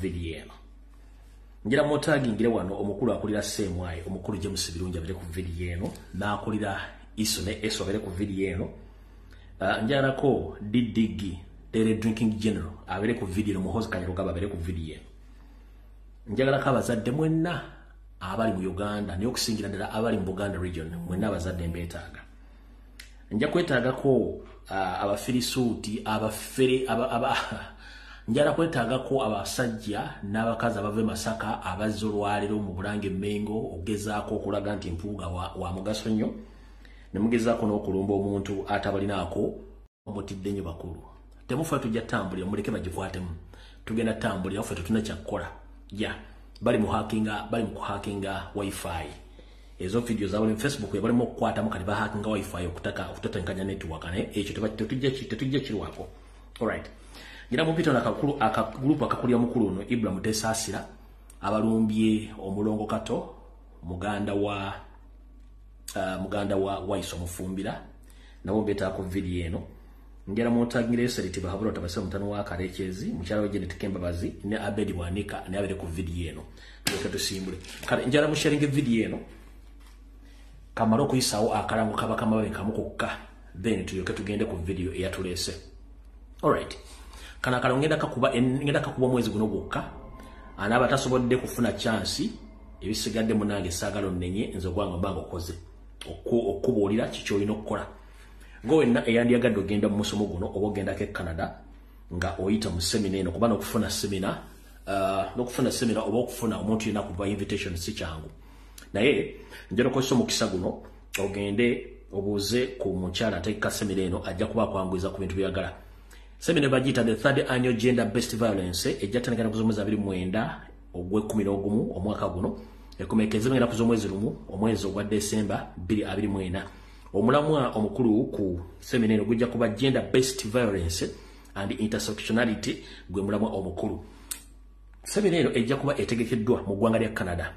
video eno. Njira motagingire wano omukulu akulira Semwai, omukulu James Birungi abere ku video eno, na akulira Isone Eso abere ku video eno. Njara ko Didigi Dere Drinking General abere ku video eno, Muhozi Kanyarugaba abere ku video eno. Njagala kabazadde mwenna abali mu Uganda ne okusingira ddala abali mu Buganda region mwenna abazadde mbetaaga. Nja kwetaaga ko abafirisuuti abafere njala kwetaaga ko abasajja n'abakazi abave Masaka abazolwaliro mu Bulange Mengo ogezaako okulaga nti mpuuga wa mugaso nnyo ne mugezaako n'okulumba omuntu atabalinaako omutidde nnyo bakulu. Temufa tujja tambulira muleke bagikwatemu. Tugenda tambulira ffe tutuna kyakkola. Bali mu hackinga wifi. Ezo video za mu Facebook ya bali mu kwata mu kali ba hackinga wifi okutatenkanya network ne ekyo tetujja kirwako. Alright. Ngira mupita na kakulu group akakulya mukulu no Ibrahim Tesasira abalumbye omulongo kato muganda wa Iso Mufumbira nabo beta ko video eno. Ngira mutagire seriti bahabura tabase mutano wa Karekezi mukyalo we Janet Kembabazi ne Abedi Wanika ne abere ku video eno. Leka tusimbule. Kale njara mu sharing video eno. Kamaro kuisawo akarango kabaka mawe kamukokka then tuyoke tugende ku video eyatulese. Alright. Kana kalongenda kakuba mwezi guno gwokka anaba tasobodde kufuna chance ebisigadde munange sagalo nenye nzo gwanga bango koze okubuulira kikyolina okukola ngowenna eyandiyagadde ogenda mu musomo guno oba ogenda ke Canada nga oyita mu semina eno kuba n'okufuna semina oba okufuna omuntu yena kuba invitation si kyangu naye njero ko mukisa guno ogende obuuze ku mukyala ateeka semina eno ajja kuba kwangwiza ku bintu byagala. Semina bagita the third annual gender based violence ejjatandikana kuzomwezi 29 ogwe 11 omwaka guno ekomekeze ngenda kuzomwezi lumu omwezi ogwa December 2024. Omulamwa omukulu ku semina eno gujja kuba gender based violence and intersectionality gwe mulamwa omukulu. Semina eno ejja kuba etegekeddwa mu ggwanga lya Canada.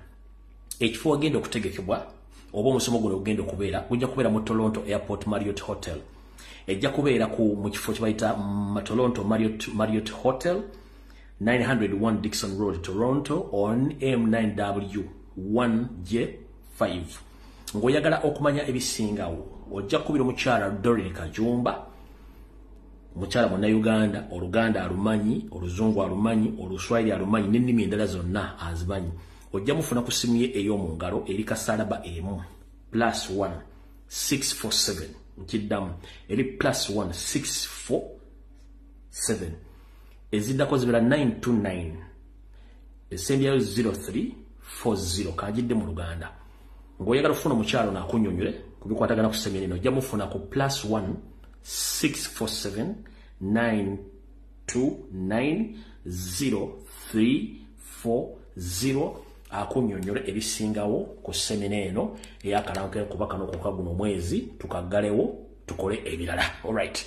Ekifo agenda okutegekebwa oba omusomo guno ogenda okubeera gujja kubeera mu Toronto Airport Marriott Hotel. Ejja kubeera mu kifo kibayita Toronto Marriott Hotel 901 Dixon Road Toronto on M9W 1J5. Ngoyagala okumanya ebisingawo ojja kubira omukyala Doreen Kajumba mukyala mwana Uganda Oluganda alumanyi Oluzungu alumanyi Oluswahili alumanyi n'ennimi endala zonna azimanyi. Ojja mufuna ku simu ye ey'omu ngalo eri kasalaba emu +1 647 Nkiddamu eri +1 647 ezidako zibera 929 esembyayo 0340 kajidde mu Luganda. Ng'oyagala kufuna omukyalo n'akunnyonnyole kubikwatagana ku semina eno ojja mufuna ku +1 647 929 0340 akunnyonnyole ebisingawo ku semina eno eyakalanke kuba kano kokka guno mwezi tukaggalewo tukole ebirala. Alright.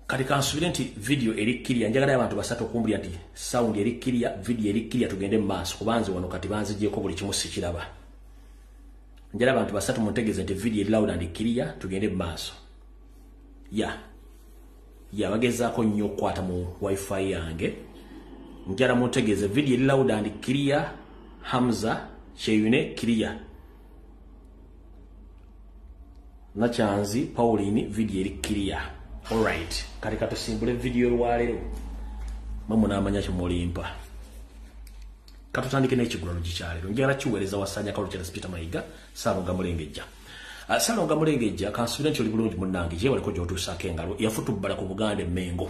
Kati kansubire nti video erikiriya njagala abantu basatu okumbulira nti sound erikiriya video erikiriya tugende mu maaso kubanze wano kati banzigyeko buli kimu sikiraba. Njagala abantu basatu muntegeeze nti video eri loud and clear tugende mu maaso. Bagezaako nnyo okukwata mu wifi yange. Njala muntegeeze video eri loud and clear. Hamza Cheyune clear. Nachanzi Pauline video eri clear. Alright. Kati katusimbule video lwalero. Mamu n'amanya kimulimpa. Katutandike n'ekigulano gikyalero. Njagala kiweereza wasanya Kalukya Peter Mayiga Salonga Mulengejja. Salonga Mulengejja kansubira nti oli bulungi munnange je waliko gy'otuusaako engalo yafutubbala ku Buganda Mengo.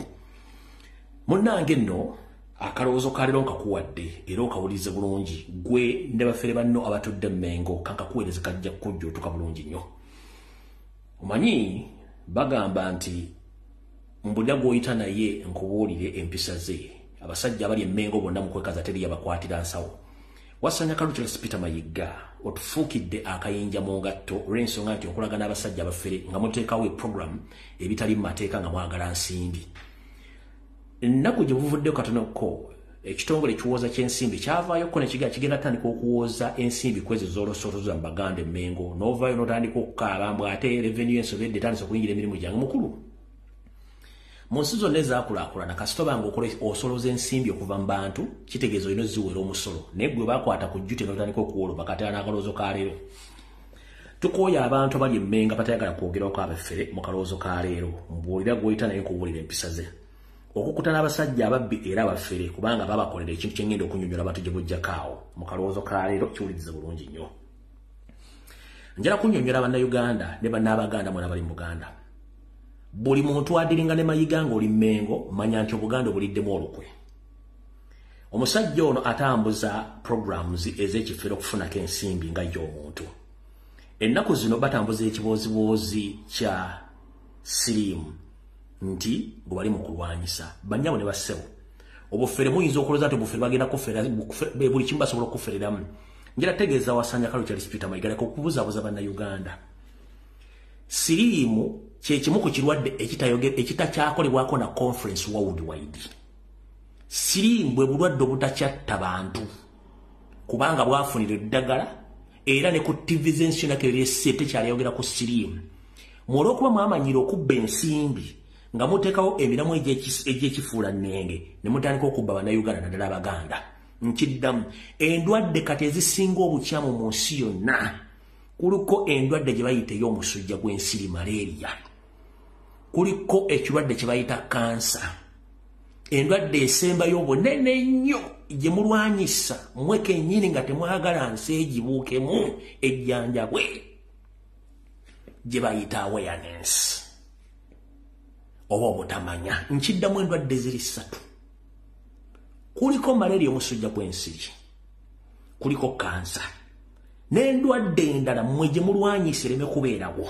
Munnange nno akalowoozo kalero nkakuwadde era okawulize bulungi gwe ne bafere banno abatudde Mengo kankakuweereza kajja kujja otuka bulungi nnyo. Omanyi bagamba nti mbulira gw'oyita naye nkubuulire empisa ze abasajja abali Mengo bonna mukwekaza teri yabakwatira nsawo. Wasanya Kalukya Peter Mayiga otufuukidde akayinja mu ngatto olw'ensonga nti okulaga n'abasajja abafere nga muteekawo program ebitali mu mateeka nga mwagala nsimbi. Ennaku gye buvuddeko katonoko ekitongole ekiwooza ky'ensimbi kyavaayoko ne kigenda tandika okuwooza ensimbi kwezi z'olosootoza mu Baganda Mengo n'ovaayo n'otandika okukaaba mbu ate revenue ensobedde etandise okuyingira emirimu gyange mukulu. Munsi zonna ezaakulaakulana kasita banga osoloza ensimbi okuva mu bantu kitegeeza olina ziwera omusolo naye gwe bakwata ku jjute n'otandika okuwoloba kati n'akaloozo ka leero. Tukooya abantu abali emmenga batayagala kwogerako abeffere mu kaloozo ka leero mbuulira gw'oyita naye nkubuulira empisa ze. Okukutana abasajja ababbi era abaffere kubanga babakolera ekintu kye ngenda okunnyonnyola abantu gye bujjakaawo mu kaloozo ka leero kiwulirize bulungi nnyo. Njala kunnyonnyola bannayuganda ne bannaabaganda mwena bali mu Buganda. Buli muntu adiringa ne mayiga ng'oli Mmengo manya nti Obuganda obuliddemu olukwe. Omusajja ono atambuza programs ez'ekifere okufunako ensimbi nga y'omuntu. Ennaku zino batambuza ekiboozibuozi kya siriimu nti gwe bali mu kulwanyisa bannyabo ne bassebo. Obufere muyinza okulooza nti obufere bagenda kufera buli kimu basobola okufereramu. Njala tegeeza wasanya kalo Charles Peter Mayiga okubuzaabuza bannayuganda. Siriimu kye kimu ku kirwadde ekitakyakolebwako na conference worldwide. Siriimu bwe bulwadde obutakyatta bantu kubanga bwafunira eddagala era ne ku TV z'ensionako ery'esse tekyaliyogera ku siriimu. Olw'okuba mwamanyira okubba ensimbi nga muteekawo emiramu egy'ekifuula nnenge ne mutandika okubba bannayuganda naddala Abaganda. Nkiddamu endwadde kati ezisinga obukyamu mu nsi yonna kuliko endwadde gye bayita ey'omusujja gw'ensiri malaria. Kuliko ekirwadde kye bayita kansa. Endwadde esembayo obunene nnyo gye mulwanyisa mmwe kennyini nga temwagala nsi egibuukemu ejjanjabwe gye bayita awareness oba obutamanya. Nkiddamu endwadde ziri 3. Kuliko malaria omusujja gw'ensiri, kuliko kansa, n'endwadde endala mmwe gye mulwanyisa ereme kubeerawo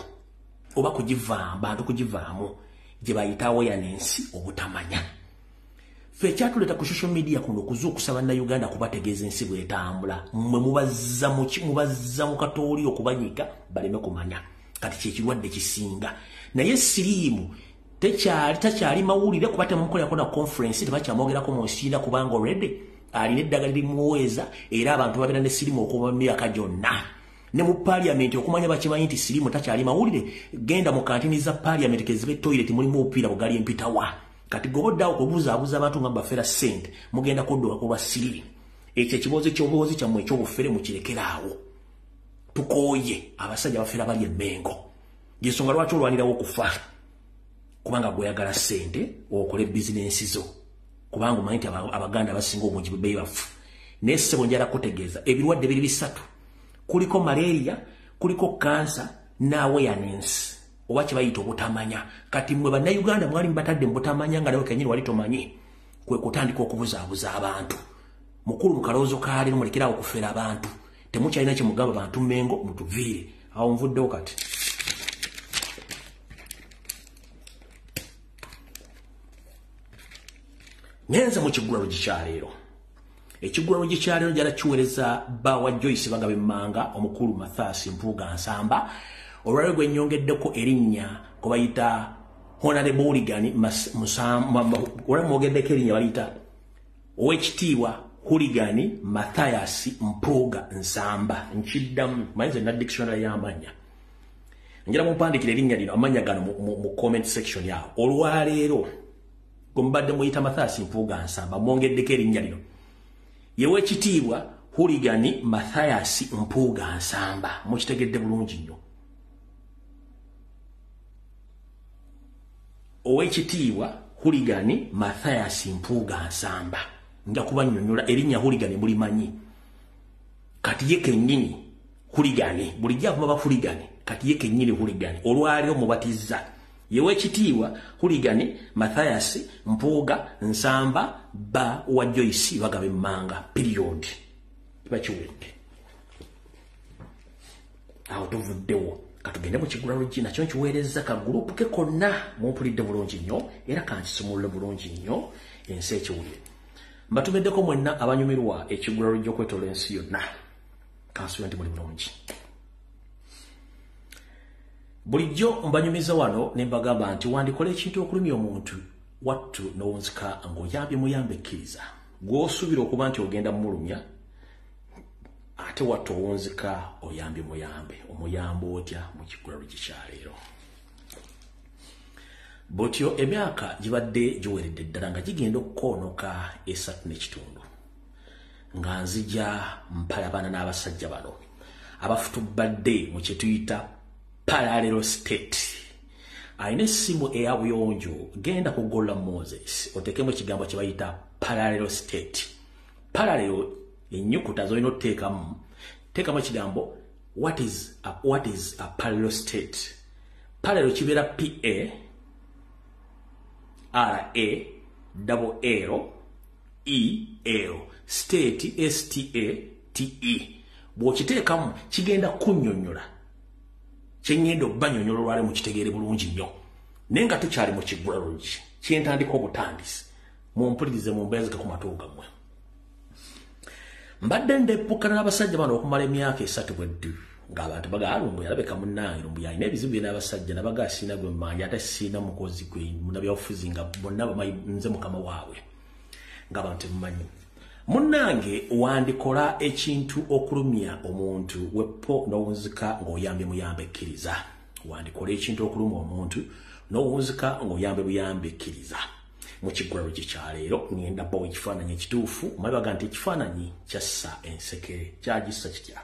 oba kugivaamu bantu kugivaamu gye bayita awareness obutamanya. Ffe ekyatuleeta ku social media kuno okuzuukusa bannayuganda kubategeeza ensi bw'etambula mmwe mubazza mu katooli okubanyiga baleme kumanya kati kyekirwadde kisinga. Naye siriimu takyali mawulire kuba temukolako na conference tebakyamwogerako mu nsiina kubanga already alina eddagala limuweeza era abantu babeera ne siriimu okuva mu myaka gyonna. Ne mu parliament okumanya bakimanyi nti siriimu takyali mawulire genda mu kantini za parliament kezibe toilet mulimu obupiira bugali empitawa. Kati goboddawo kubuzaabuza abantu nga bafera ssente mugenda kudduka ku lwa siriimu. Ekyo ekiboozi kyammwe eky'obufere mukirekeraawo. Tukooye abasajja bafera bali Emmengo. Y'ensonga lwaki olwanirawo okufa kubanga gweyagala ssente okole bizinensi zo kubanga omanyi nti Abaganda abasinga obungi bwe bafu. Naye ssebo njala kutegeeza ebirwadde biri 3. Kuliko malaria, kuliko kansa n'awareness oba kye bayita obutamanya. Kati mmwe bannayuganda mwali mbatadde mu butamanya nga nawe kennyini wali tomanyi kwe kutandika okubuzaabuza abantu. Mukulu mu kaloozo ka leero mulekerawo okufera abantu. Temukyalina kye mugamba bantu Mmengo mutuviire. Awo nvuddewo kati. Ngenze mu kiggulalo gikyaleero. Ekiggulalo gikyaleero jala kiweereza Bbawa Joyce Bagabe Mmanga omukulu Mathias Mpuuga Nsamba olwaliro gwe nnyongeddeko erinnya kwe bayita Honorable Hooligan mwogeddeko erinnya bayita Oweekitiibwa Hooligan Mathias Mpuuga Nsamba. Nkiddamu manyize na dictionary y'amanya njala mupandikira erinnya lino amanya gano mu comment section yawo. Olwaleero gombadde muyita Mathias Mpuuga Nsamba mwongeddeko erinnya lino ye Oweekitiibwa Hooligan Mathias Mpuuga Nsamba. Mukitegedde bulungi nnyo. Oweekitiibwa Hooligan Mathias Mpuuga Nsamba. Nja kubannyonnyola erinnya Hooligan mulimanyi. Kati ye kennyini Hooligan bulijja avuma Hooligan kati ye kennyini Hooligan olwaliro mubatizza ye Oweekitiibwa Hooligan Mathias Mpuuga Nsamba Bbawa Joyce Bagabe Mmanga period. Bakiwedde awo tuvuddewo katugende mu kiggulalo nakyo nkiweereza ka gurupu ke konna mumpulidde bulungi nnyo era kankisumulule bulungi nnyo ensi ekiwulire. Mbatumeddeko mwenna abanyumirwa ekiggulalo gy'okwetoola ensi yonna kansuubira nti muli bulungi. Bulijjo mbanyumiza wano ne mbagamba nti wandikola ekintu okulumya omuntu wattu n'owunzika ng'oyambye muyambe ekkiriza gw'osuubira okuba nti ogenda mumulumya ate wattu owunzika oyambye muyambe omuyamba otya mu kiggulalo gikyaleero. botyo emyaka gibadde giweredde ddala nga gigenda okukoonoka 3.5 nga nzija mpalabana n'abasajja bano abafutubadde mu kye tuyita parallel state. Ayina essimu eya buyonjo, genda ku Golla Moses otekemu ekigambo kye bayita parallel state. Parallel ennyukuta z'olina oteekamu, teekamu ekigambo what is a parallel state. Parallel kibeera P-A-R-A-L-L-E-L, state S-T-A-T-E. Bw'okiteekamu kigenda kunnyonnyola kyeŋŋenda obbanyonnyola olwali mukitegeere bulungi nnyo. Naye nga tukyali mu kiggulalogi kyentandika obutandisi, mumpulirize mumbeezeke ku matu gammwe. Mbadde ndeepukkana n'abasajja bano okumala emyaka 3 bweddu ng'abantu bagaalumbu yalabeka munnange lumbu yalina ebizibu bye n'abasajja nabaga asiina gwe mmanja ate siina mukozi gwe munnabyabufuzi nga bonna bamayi nze mukama waabwe ng'abantu mumanyi. Munnange wandikola ekintu okulumya omuntu weppo n'owunzika ng'oyambye muyambe ekkiriza. Wandikola ekintu okulumya omuntu n'owunzika ng'oyambye buyambe ekkiriza. Mu kiggulalogi kya leero ngenda bawa ekifaananyi ekituufu, mwabaga nti ekifaananyi kyassa ensekere kyagissa kitya.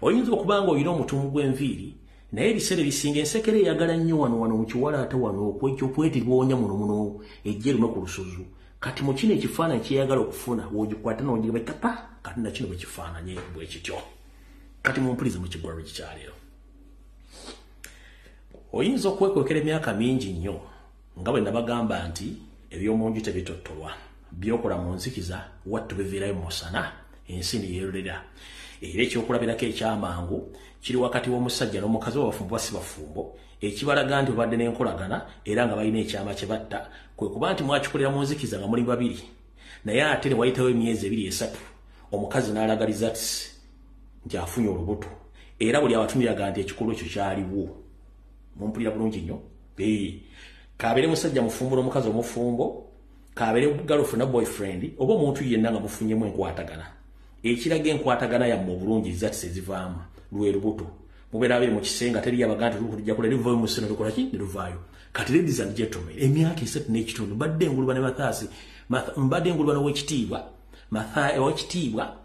Oyinza okuba ng'olina omutumu gw'enviiri naye ebiseera ebisinga ensekere eyagala nnyo wano mu kiwalaata wano okwetirwonya muno ejje lume ku lusuzu. Kati mu kino ekifaananyi kyeyagala okufuna w'ogikwata n'ogirabeka kati na kino bwe kifaananye bwe kityo. Kati mumpulize mu kiggulalogi kya leero. Oyinza okwekwekera emyaka mingi nnyo nga bwe nabagamba nti ebyomunju tebitottolwa, byokola mu nzikiza wattu biviirayo mu musana, ensi ne yeerolera. Era ekyokulabirako ekyamangu kiri wakati w'omusajja n'omukazi w'abafumbo basi bafumbo, ekibalaga nti babadde n'enkolagana era nga balina ekyama kye batta, kwe kuba nti mwakikolera mu nzikiza nga muli babiri. Naye ate ne wayitawo emyezi 2-3 omukazi n'alagaliza nti afunye olubuto, era buli abatumiraga nti ekikolwa ekyo kyaliwo. Mumpulira bulungi nnyo. Kabeere musajja mufumbo n'omukazi omufumbo, kabeere girlfriend na boyfriend, oba omuntu yenna nga mufunyemu enkwatagana. Ekiraga enkwatagana yammwe obulungi zati ezivaamu lwe lubuto. Mubeera abiri mu kisenga teri yabaga nti tujja kola livaayo mu sseno lukola ki ne luvaayo. Kati ladies and gentlemen, emyaka 3.5 mbadde enguluba ne Mathaasi, mbadde enguluba n'owekitiibwa owekitiibwa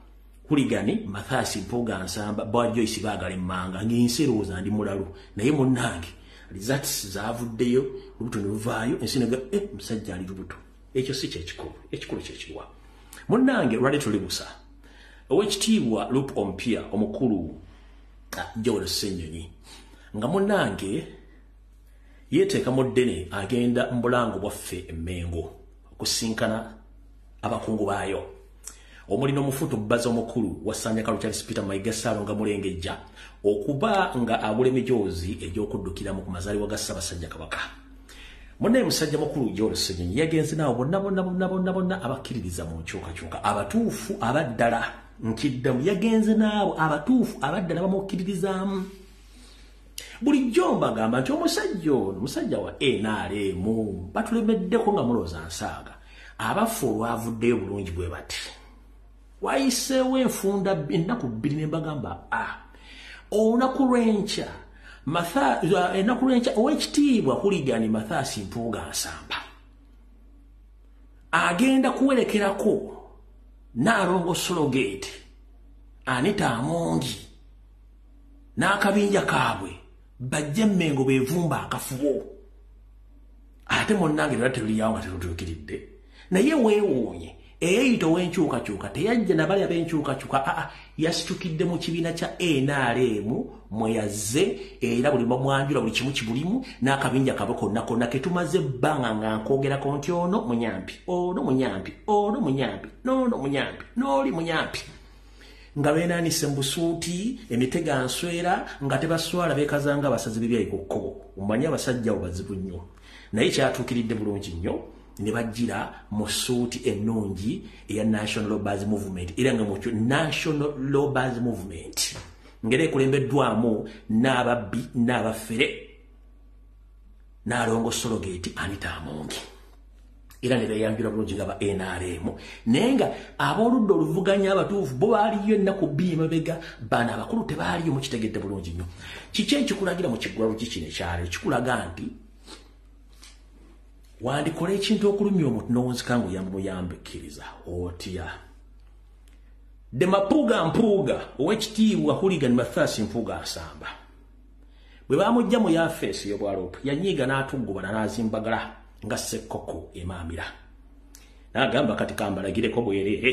Kuligani Mathaasi Mpuuga Nsamba Boy Joyce baagala emmanga ng'ensi erowooza ndi mulalu, naye munnange results zaavuddeyo lubuto ne luvaayo ensi nega musajja ali lubuto. Ekyo si kyekikulu, ekikulu kyekirwa. Munnange lwali tuli busa owekitiibwa Lupe Ompia omukulu Joel Ssenyonyi nga munnange yeeteeka mu ddene agenda mu bulango bwaffe Emmengo okusinkana abakungu baayo. Omuli n'omufuto bbaza omukulu wa Ssanjakalu Charles Peter Mayiga Ssaalonga Mulengejja okuba nga agula emijoozi egy'okuddukiramu ku mazaalibwa ga Ssaabasajja Kabaka. Munnaye musajja mukulu Joel Ssenyonyi yagenze naawo bonna abakkiririza mu nkyukakyuka abatuufu abaddala nkiddamu, yagenze naawo abatuufu abaddala bamukkiririzaamu. Bulijjo mbagamba nti omusajja ono musajja wa NRM batulemeddeko nga mulooza nsaaga, abafu olwavuddeyo bulungi bwe bati. Wayiseewo enfunda ennaku 2 ne mbagamba olunaku lw'enkya ennaku lw'enkya owekitiibwa Kuligani Mathaasi Mpuuga Nsamba agenda kuwerekerako Nnaalongo Sologate Anita Amongi n'akabinja kaabwe bajje Mmengo beevumba akafubo. Ate munnange era teruliyawo nga terutuukiridde, naye weewuunye eyeyita ow'enkyukakyuka teyajja nabali ab'enkyukakyuka, yasitukidde mu kibiina kya NRM mwe yazze, era buli bamwanjula buli kimu kibulimu n'akabinja kabe konna ke tumaze ebbanga nga nkoogerako nti ono munyampi, ono munyampi, ono munyampi, n'ono munyampi, n'oli munyampi, nga beenaanise mu busuuti emitega nswera nga tebaswala beekazanga abasazi b'ebyayi ku kkubo. Omanyi abasajja abo bazibu nnyo, naye kyatuukiridde bulungi nnyo ne bajjira mu suuti ennungi eya National Labourers Movement, era nga mukyo National Labourers Movement ngera ekulembeddwamu n'ababbi n'abafere Nnaalongo Sologate Anita Amongi, era ne beeyanjula bulungi nga ba NRM. Naye nga ab'oludda oluvuganya abatuufu bo baaliyo ennaku 2 emabega, bano abakulu tebaaliyo. Mukitegedde bulungi nnyo. Kiki ekikulagira mu kiggulalogi kino ekyalo ekikulaga nti wandikola ekintu okulumya omuntu n'owunzika ng'oyamba muyambe kkiriza otya. De Mapuga Mpuuga ow'ekitiibwa Hooligan Mathias Mpuuga Nsamba bwe bamujja mu yafeesi y'obwalopo yanyiiga n'atuggubana n'azimbagala nga ssekkoko emaamira n'agamba kati kambalagireko bwereere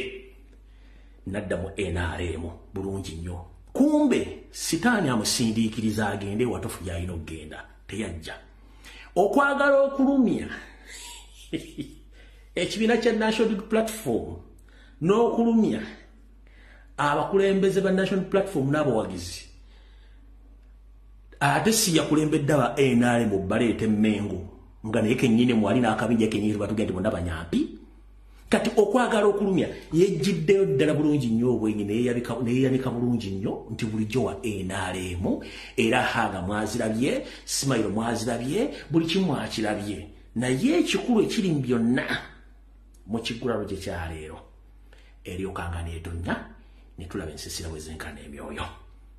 nadda mu NRM bulungi nnyo. Kumbe sitaani amusindiikiriza agende watofu gy'alina okugenda teyajja. Okwagala okulumya ekibiina kya National Platform n'okulumya abakulembeze ba National Platform n'abawagizi ate si yakulembedde aba NRM baleete Mmengo nga naye kennyini mwali n'akabinja kennyini batugende bonna banyampi. Kati okwagala okulumya yejjiddeyo ddala bulungi nnyo obwenyi neyeyanika bulungi nnyo nti bulijjo wa NRM era Haga mwazirabye, Simairo mwazirabye, buli kimu akirabye. Naye ekikulu ekiri mu byonna mu kiggulalo gye kyaleero eryokanga neetonnya ne tulaba ensisira bwe zenkana emyoyo.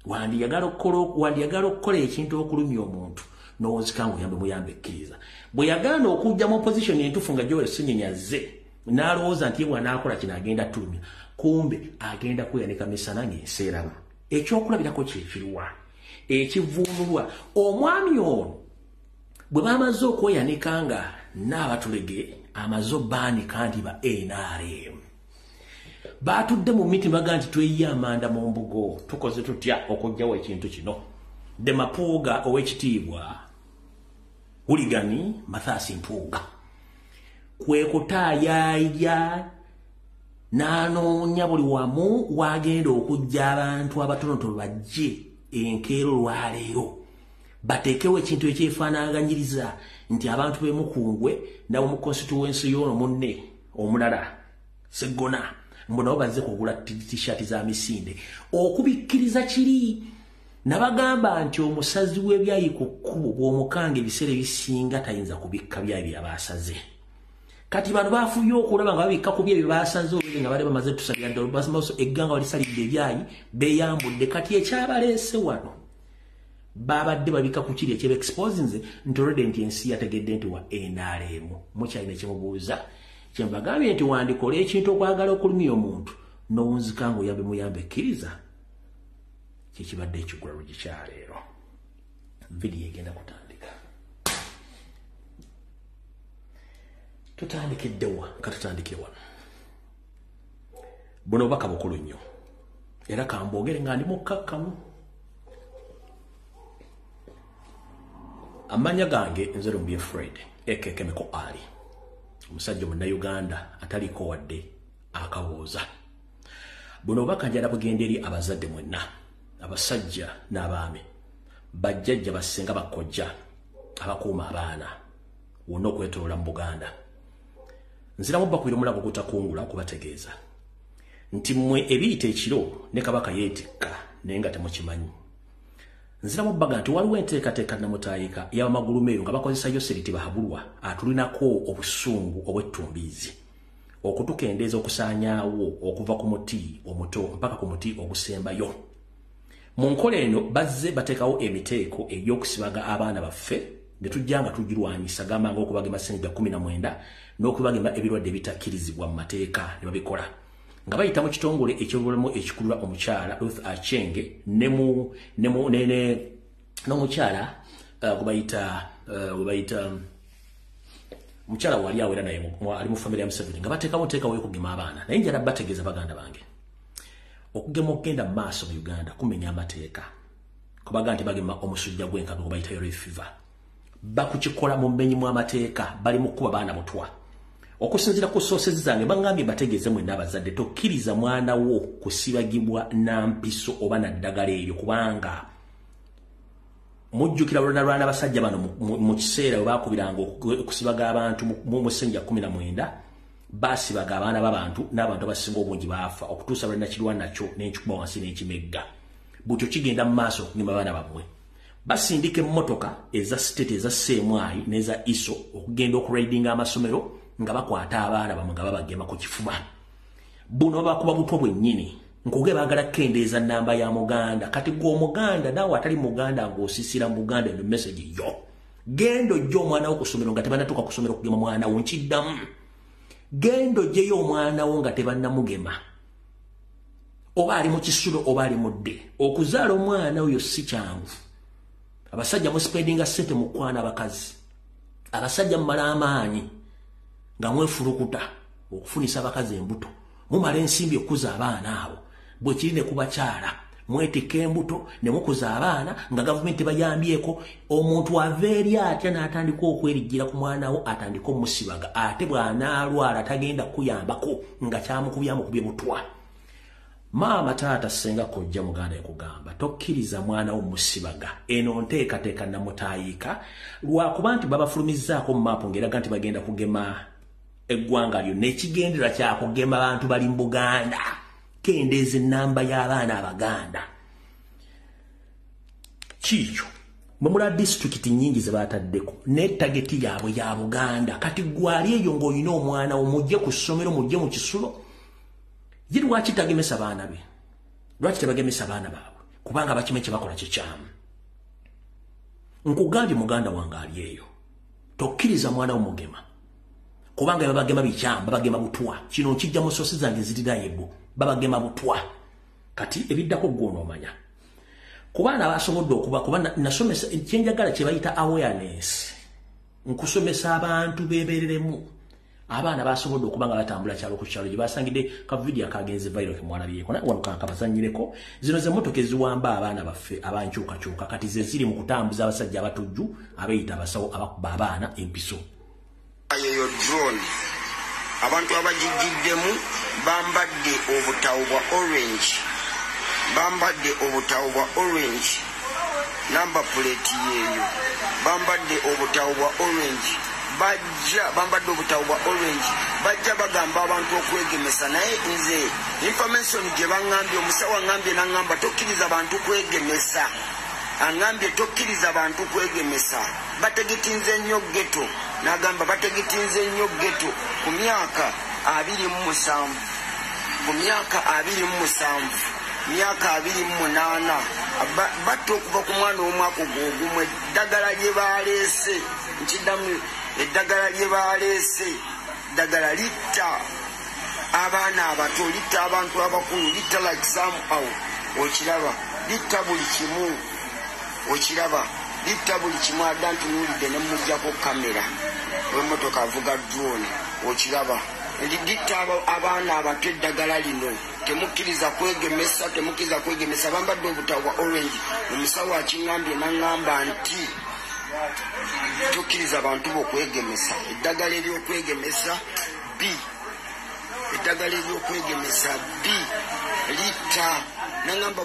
Wandiyagala okukola ekintu okulumya omuntu n'owunzika ng'oyambe muyambe kkiriza. Bwe yagaana okujja mu position entuufu nga Joel Ssenyonyi azze n'alowooza nti ye bw'anaakola kino agenda tulumya, kumbe agenda kweyanika misana ng'enseeraba. Ekyokulabirako kyekiruwa ekivuunulwa omwami ono bwe bamaze okweyanika nga n'abatulege amaze obbaanika nti ba NRM batudde mu miti baga nti tweyiye amanda mu mbugo tukoze tutya okujjawo ekintu kino. De Mapuuga ow'ekitiibwa Hooligan Mathias Mpuuga kwe kutaayaya n'anoonya buli wamu wagenda okujja abantu abatonotono bajje enkeero lwaleero bateekewo ekintu ekyefaanaaganyiriza nti abantu b'emukungwe nabo mu constituency y'ono munne omulala Sseggona mbu nabo bazze kugula t-shirt za misinde okubikkiriza kiri. Nabagamba nti omusazi w'ebyayi ku kkubo bw'omukanga ebiseera ebisinga tayinza kubikka byayi byabasaze. Kati bano bafuye okulaba nga babikka ku byayi byabasaze olwege nga bali bamaze tusalira ddala bamaso egganga walisalidde ebyayi beeyambudde. Kati ekyabaleese wano babadde babikka ku kiri ekyeba expose nze ntolodde nti ensi yategedde nti wa NRM mukyalina kyemubuuza. Kyembagambye nti wandikola ekintu okwagala okulumya omuntu n'owunzika ng'oyambe muyambe kkiriza kikibadde ekiggulalo gye kyaleero. Vidiyo egenda kutandika. Tutandikiddewa katutandikire wano. Buno obubaka bukulu nnyo era kambogere nga ndi mukkakkamu. Amanya gange nze Lumbi Fred Ekekemeko Ali, omusajja Munnayuganda ataliko wadde akawooza. Buno obubaka njala bugenda eri abazadde mwenna, abasajja n'abaami, bajjajja basenga bakojja, abakuuma abaana wonna okwetoloola mu Buganda. Nziramu bakubira omulago gutakungula okubategeeza nti mmwe ebiyita ekiro ne Kabaka yeetikka naye nga temukimanyi. Nziramu bbaga nti waliwo enteekateeka namutaayika y'abamagulumeeyo nga bakozesa Yoseriti Bahabulwa atulinako obusungu obw'ettumbiizi okutukendeeza okusaanyaawo okuva ku muti omuto mpaka ku muti ogusembayo. Mu nkola eno bazze bateekawo emiteeko egy'okusibaga abaana baffe ne tujja nga tugirwanyisa gamba ng'okubagema Ssennyiga 19 n'okubagema ebirwadde ebitakkirizibwa mu mateeka ne babikola nga bayita mu kitongole eky'obulamu ekikulira omukyala Ruth Achenge n'omukyala gubayita mukyala wali awera naye ali mu famire ya Museveni nga bateekawo nteekawo y'okugema abaana. Naye njala bategeeza baganda bange okugema okugenda mu maaso mu Uganda kumenya amateeka kubaga nti bagema omusujja gw'enkago gubayita yellow fever bakukikola mu mmenyi mu amateeka bali mu kuba baana butwa. Okusinziira ku sources zange bangambye bategeeze mwenna abazadde tokkiriza mwana wo kusibagibwa na mpiso oba na ddagala eryo kubanga mujjukira lwana abasajja bano mu kiseera bwe baakubiranga okusibaga abantu mu Ssennyiga 19 baasibaga abaana b'abantu n'abantu abasinga obungi baafa okutuusa lwe nakirwa nakyo n'ekikuba wansi n'ekimegga. Butyo kigenda mu maaso okugema abaana bammwe. Basindika emmotoka eza state eza Seemwayi n'eza Iso okugenda okuraidinga amasomero nga bakwata abaana bamwe nga babagema ku kifuba. Buno bakuba butwa bwennyini nkuge baagala kendeeza nnamba ya Muganda. Kati gwe Omuganda naawe atali Muganda ng'osisira mu Buganda eno message yo gendo jjo omwana wo kusomero nga tebanatuuka kusomero kugema mwana wo nkiddamu gendo jjeyo omwana wo nga tebannamugema oba ali mu kisulo oba ali mudde okuzaala omwana oyo si kyangu abasajja musipendinga ssente mu kwana abakazi abasajja mumala amaanyi nga mwefulukuta okufunisa abakazi embuto mumala ensimbi okuza abaana abo bwe kiri ne kubakyala mwetika embuto ne mukuza abaana nga gavumenti bayambyeko omuntu ava eri atya n'atandika okwerijjira ku mwana wo atandika omusibaga ate bw'anaalwala tagenda kuyambako nga kyamukubye butwa maama taata senga kojja muganda yakugamba tokkiriza mwana wo musibaga eno nteekateeka namutayiika lwakuba nti babafulumizzaako mu maapu ng'eraga nti bagenda kugema eggwanga lyo n'ekigendera kyakugema abantu bali mu Buganda kendeeza ennamba y'abaana abaganda kiikyo mumula disitulikiti nnyingi ze baataddeko n'ettageti yaabwe ya Buganda kati gwali eyo ng'olina omwana wo mujje ku ssomero mujje mu kisulo ye lwaki tagemesa baana be lwaki tebagemesa baana baabwe kubanga bakime kye bakola kikyamu nkugambye muganda wange ali eyo tokkiriza mwana wo mugema kubanga babagema bikyamu babagema butwa kino nkijja mu sosi zange zirirayebu babagema butwa kati ebiddako gwono omanya kubaana basobodde okuba kuba nasomesa ekyenjagala kye bayita awareness nkusomesa abantu beebereremu abaana basobodde okuba nga batambula kyalo ku kyalo gye basangidde ka video akagenze viral ke mwalabyeko wanukanka bazanyireko zino ze motoka eziwamba abaana baffe abankyukakyuka kati ze ziri mu kutambuza abasajja abatujju abeeyita abasawo abakuba abaana empiso ayo drone abantu abajijiddemu bambadde obutawu bwa orange number plate yeeyo bambadde obutawu bwa orange bambadde obutawu bwa orange bajja bagamba abantu okwegemesa naye nze information gye baŋŋambye omusawo aŋŋambye n'aŋŋamba tokkiriza bantu kwegemesa aŋŋambye tokkiriza bantu kwegemesa bategetinze nnyo ghetto n'agamba bategetinze nnyo ghetto ku myaka 27 myaka 28 batta okuva ku mwana w'omwaka ogw'ogumu eddagala lye baleese nkiddamu eddagala lye baleese ddagala litta abaana abato litta abantu abakulu litta like somehow okiraba litta buli kimu okiraba litta buli kimu adda ntunuulidde ne mujjako kamera w'emmotoka avuga drone okiraba litta abaana abato eddagala lino temukkiriza kwegemesa bambadde obutawu bwa orange omusawo akiŋŋambye n'aŋŋamba nti tokkiriza abantu b'okwegemesa eddagala ery'okwegemesa litta n'aŋŋamba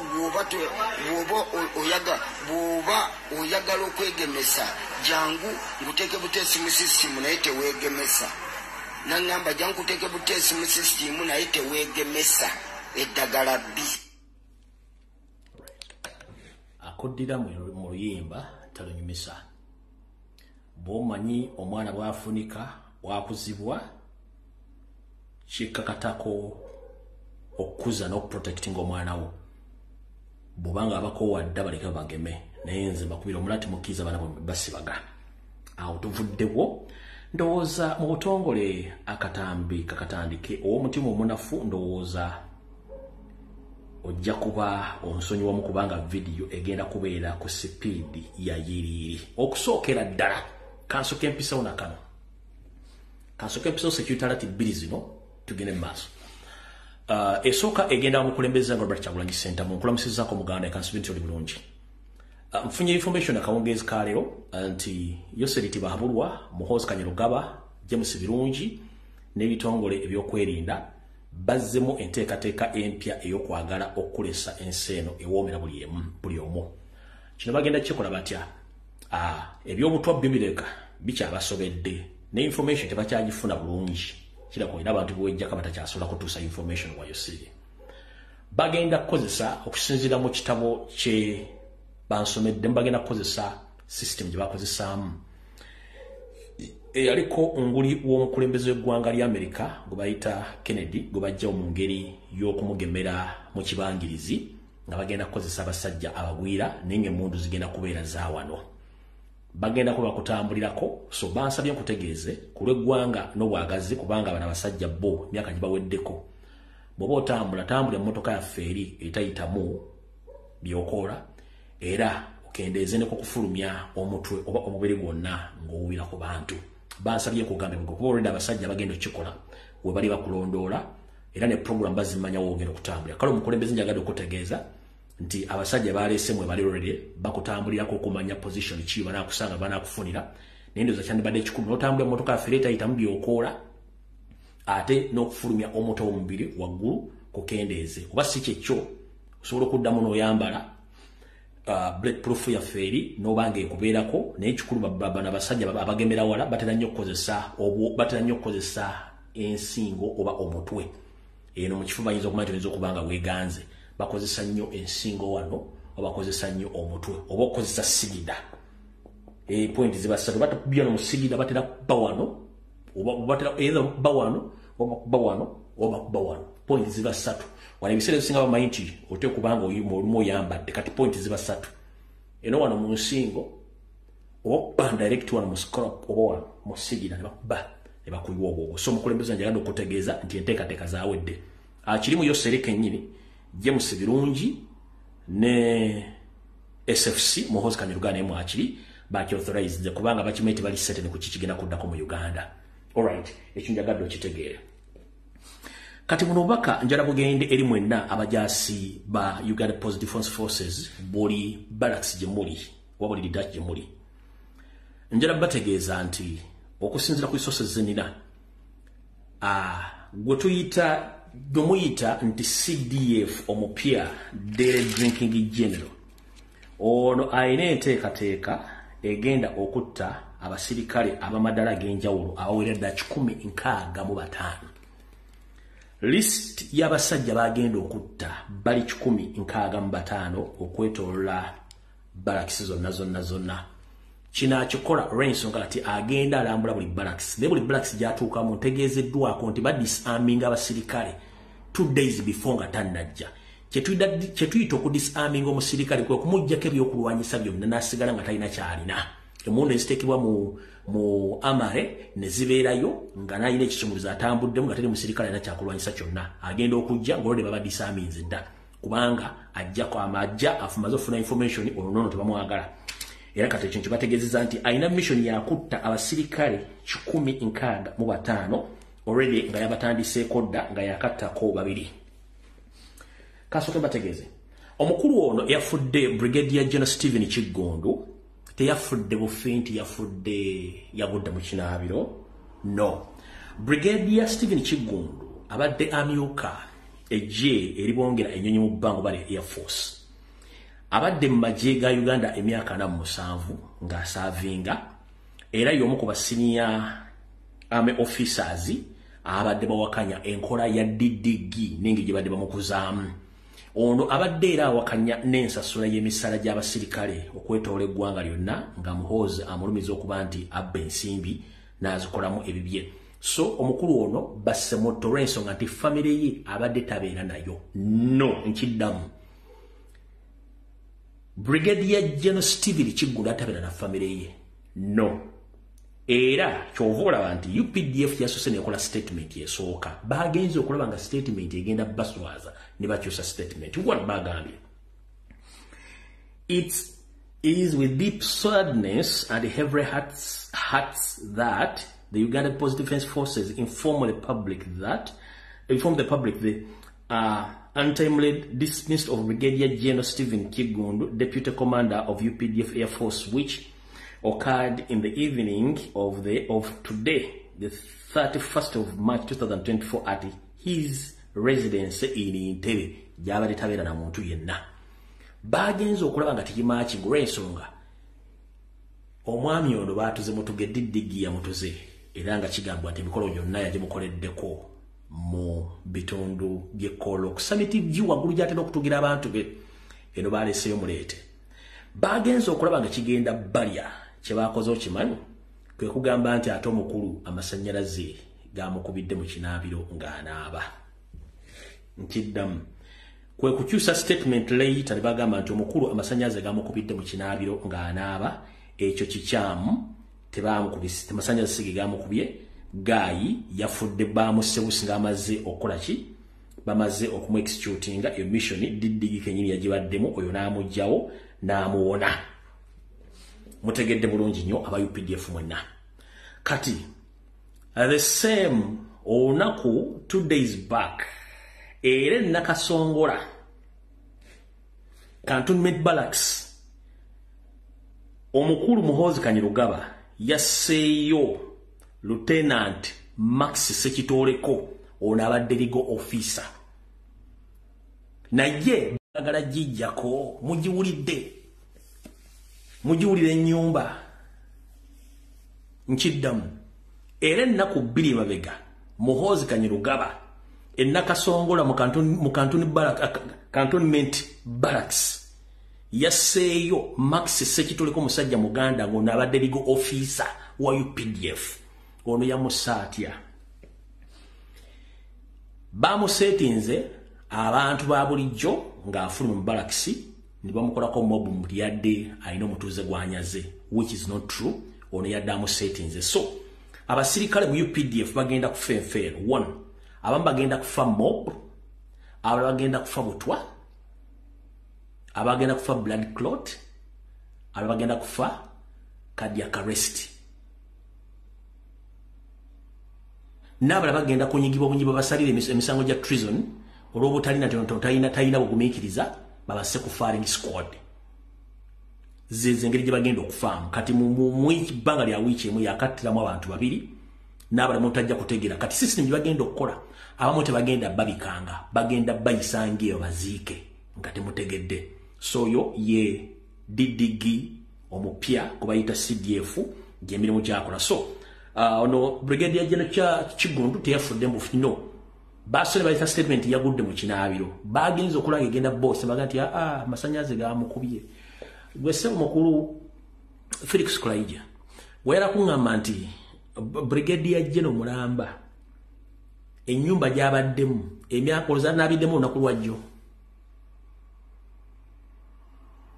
bw'oba oyagala okwegemesa jangu nguteeke buteesi mu sisitimu naye teweegemesa n'aŋŋamba jangu kuteeke buteesi mu sisitimu naye teweegemesa eddagala bbi akoddira mu luyimba talunyumisa bw'omanyi omwana bw'afunika wakuzibwa kikkakatako okukuza n'okuprotectinga omwana wo bw'obanga abakowadde baleke bageme naye nze mbakubira omulati mukkiriza abaana basibaga awo tuvuddewo ndowooza mu butongole akatambi kakatandike ow'omutima omunafu ndowooza ojja kuba onsonyiwamu kubanga vidiyo egenda kubeera ku sipiidi ya yiriiri okusookera ddala kansoka empisawo nakano kansoka empisawo security alert 2 zino tugende mu maaso esooka egenda mukulembeza nga Robert Kyagulanyi Ssentamu munkulamusizzaako muganda ekansibi nti oli bulungi nfunye information akawungeezi ka leero nti Yoseriti Bahabulwa Muhoozi Kanyarugaba James Birungi n'ebitongole ebyokwerinda bazzemu enteekateeka empya ey'okwagala okukulesa ensi eno ewoomera buli omu kino bagenda kikola batya ebyobutwa bibireka bikyabasobedde ne information tebakyagifuna bulungi kirako era abantu bwejjako batakyasobola kutuusa information wa Yosiri bagenda kukozesa okusinziira mu kitabo kye bansomedde bagenda kukozesa system gye bakozesaamu eyaliko nguli w'omukulembeze w'eggwanga lya Amerika gwe bayita Kennedy gwe bajjawo mu ngeri y'okumugemera mu kibangirizi nga bagenda kukozesa abasajja abagwira naye ng'emmundu zigenda kubeera za wano bagenda kuba kutambulirako so bansabye nkutegeeze kulweggwanga n'obwagazi kubanga bana basajja bo myaka gibaweddeko bwoba otambula tambula emmotoka yaffe eri etayitamu byokola era okendeeze ne kukufulumya omutwe oba omubiri gwonna ng'owuubira ku bantu bansabye kugambe kuba olwedde abasajja bagenda okikola we bali bakulondoola era ne program bazimanya wogenda okutambulira kale omukulembeze njagadde okutegeeza nti abasajja baleese mwe bali already bakutambulirako okumanya position ki banaakusanga banaakufunira naye ndowooza kyandibadde ekikulu n'otambula emmotoka yaffe etayitamu byokoola ate n'okufulumya omutwe w'omubiri waggulu kukendeeze oba si kyekyo osobola okuddamu n'oyambala bulletproof yaffe eri n'obanga ekubeerako naye ekikulu bano abasajja abagemera wala batera nnyo okukozesa ensingo oba omutwe eno mu kifo bayinza okumanya oyinza okuba nga weeganze bakozesa nnyo ensingo wano oba bakozesa nnyo omutwe oba okukozesa sigida point ziba ssatu batakubya no mu sigida batera kuba wano oba batera either kuba wano oba kuba wano oba kuba wano point ziba ssatu wano ebiseera ebisinga bamanyi nti ote kubanga olumu oyambadde kati point ziba ssatu eno wano mu nsingo oba kuba direct wano mu scalp oba wano mu sigida ne bakuba ne bakuyiwa obwobwo so omukulembeze njagadde okutegeeza nti enteekateeka zaawedde kirimu yo Sereke nnyini James Birungi ne SFC Muhoozi Kanyaruganda emu akiri baki authorized kubanga bakimaite bali set ne kukikigenda kuddako mu Uganda. Alright, ekyo njagadde okitegeera. Kati muno baka njala bugende eri mwenna abajasi ba Uganda Post Defense Forces boli barracks jemuli wabuli Dutch jemuli. Njala bategeeza nti okusinzira ku resources zenina gomuyita nti CDF omupya Daily Drinking General ono ayina enteekateeka egenda okutta abasirikale abamadala g'enjawulo abawerera 165. List y'abasajja bagenda okutta bali 165 okwetolola barracks zonna. Kinakikola olw'ensonga kati agenda alambula buli barracks. Ne buli barracks gyatuukamu ntegeezeddwako nti badisarming abasirikale 2 days before nga tannajja. Kyetuyita okudisarming omusirikale kwe kumuggyako ebyokulwanyisa byonna n'asigala nga talina kyalina. Emundu eziteekebwa mu amare ne zibeerayo nga n'alina ekikimulizo atambuddemu nga teri musirikale alina kyakulwanyisa kyonna. Agenda okujja ng'olwedde baba disarminze dda kubanga ajja afumaze ofuna information olwo tebamwagala. Era kati ekyo kibategeezezza nti alina mission yakutta abasirikale 165 already nga yabatandiseeko dda nga yakattako 2. Kasooke bategeeze omukulu ono yafudde Brigadier General Stephen Kiggundu teyafudde bufi nti yagudde mu kinaabiro. No, Brigadier Stephen Kiggundu abadde amyuka ejje eribongera ennyonyi mu bbanga bali Air Force. Abadde mu magye ga Uganda emyaka 47 ng'asaavinga era y'omu ku basenior army officers abadde bawakanya enkola ya DDG n'engeri gye badde bamukuzaamu. Ono abadde era awakanya n'ensasula y'emisala gy'abasirikale okwetoola eggwanga lyonna nga Muhoozi amulumiza okuba nti abba ensimbi n'azikolamu ebibye. So omukulu ono basse motto olw'ensonga nti famire ye abadde tabeera nayo. No, nkiddamu. Brigadier General Stephen Kiggundu atabeera na famire ye. No. Era kyova olaba nti UPDF yasoose nekola statement esooka. Bagenze okulaba nga statement egenda baswaza ne bakyusa statement. What bagambye? It is with deep sadness and heavy hearts that the Uganda Post Defense Forces inform the public the untimely dismissed of Brigadier General Stephen Kiggundu, Deputy Commander of UPDF Air Force, which occurred in the evening of today, the 31st of March 2024, at his residence in Entebbe. Jabali tabeera na muntu yenna. Bagenze okulaba nga tekimaaki ng'olw'ensonga omwami ono baatuze mutuge DDG ya mutuze era nga kigambwa nti emikolo gyonna yagimukoleddeko mu bitundu by'ekkolo okusamiti view waggulu gy'atera okutugira abantu be. Eno baleeseyo muleete. Bagenze okulaba nga kigenda balya kye baakoze okimanyi kwe kugamba nti ate omukulu amasannyalaze gaamukubidde mu kinaabiro ng'anaaba. Nkiddamu kwe kukyusa statement later ne bagamba nti omukulu amasannyalaze gaamukubidde mu kinaabiro ng'anaaba ekyo kikyamu tebamukubise temasanyalaze sigi gamukubye Gayi yafudde bamusebusi ngamaze okola ki bamaze okumu executinga iyo mission Didigi kenyini yagibaddemu oyo namujjawo namuwona mutegedde bulungi nnyo aba UPDF mwenna kati the same onaku 2 days back ere nakasongola Cantonment Barracks omukulu Muhoozi Kanyirugaba yaseeyo Lieutenant Max Sekitoleko ono abadde legal officer naye bagala jijjako mugiwulire ennyumba nkiddamu era ennaku 2 mabega Muhoozi Kanyirugaba ennakasongola mu Cantonment Barracks yaseeyo Max Sekitoleko musajja muganda ngono abadde legal officer wa UPDF ono yamusatya bamusetinze abantu ba bulijjo ng'afuluma mu barracks ne bamukolako mob mu yadde ayina omutuuze gwanyaze which is not true ono yadde amusetinze so abasirikale mu UPDF bagenda kufa enfeero 1 abamu bagenda kufa mob abalala bagenda kufa butwa abagenda kufa blood clot abalala bagenda kufa cardiac arrest nabala bagenda kunyigibwa basalire emisango gya treason olw'obutalina tayina bugumiikiriza babase ku firing squad zengeri gye bagenda okufaamu kati mu bbanga lya wiiki emu yakattiramu abantu 2 n'abala mutajja kutegeera kati system gye bagenda okukola abamu tebagenda babikanga bagenda bayisange eyo baziike nga temutegedde so yo ye Didigi omupya kubayita CDF gy'emirimu gyakola so ono Brigadier General Kigundu teyafudde mbufu no basole bayita statement yagudde mu kinaabiro bagenze okulaga egenda boss baga nti masanyaze gamukubye gwese omukulu Felix Kulaija wera kungamba nti Brigadier General Mulamba ennyumba gyabaddemu emyaka oluzanabiddemu olunaku lwajjo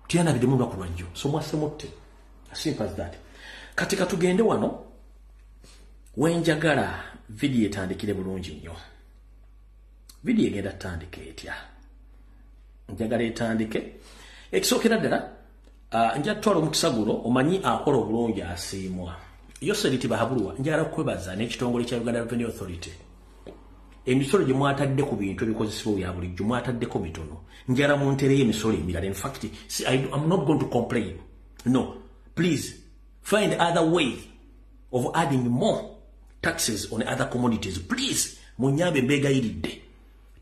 tiyanabiddemu olunaku lwajjo so mwasemutte as simple as that katika tugende wano wenjagala video etandikire bulungi nnyo video egenda tandika etya njagala etandike ekisookera ddala nja tutwala omukisa guno omanyi akola obulungi asiimwa Yoseriti Bahabulwa njagala kwebaza n'ekitongole kya Uganda Revenue Authority emisolo gye mwatadde ku bintu ebikozesebwa bya bulijjo mwataddeko mitono njagala muntereyo emisolo emirala in fact I'm not going to complain no please find other way of adding more taxes on other commodities please munyambe mbegayiridde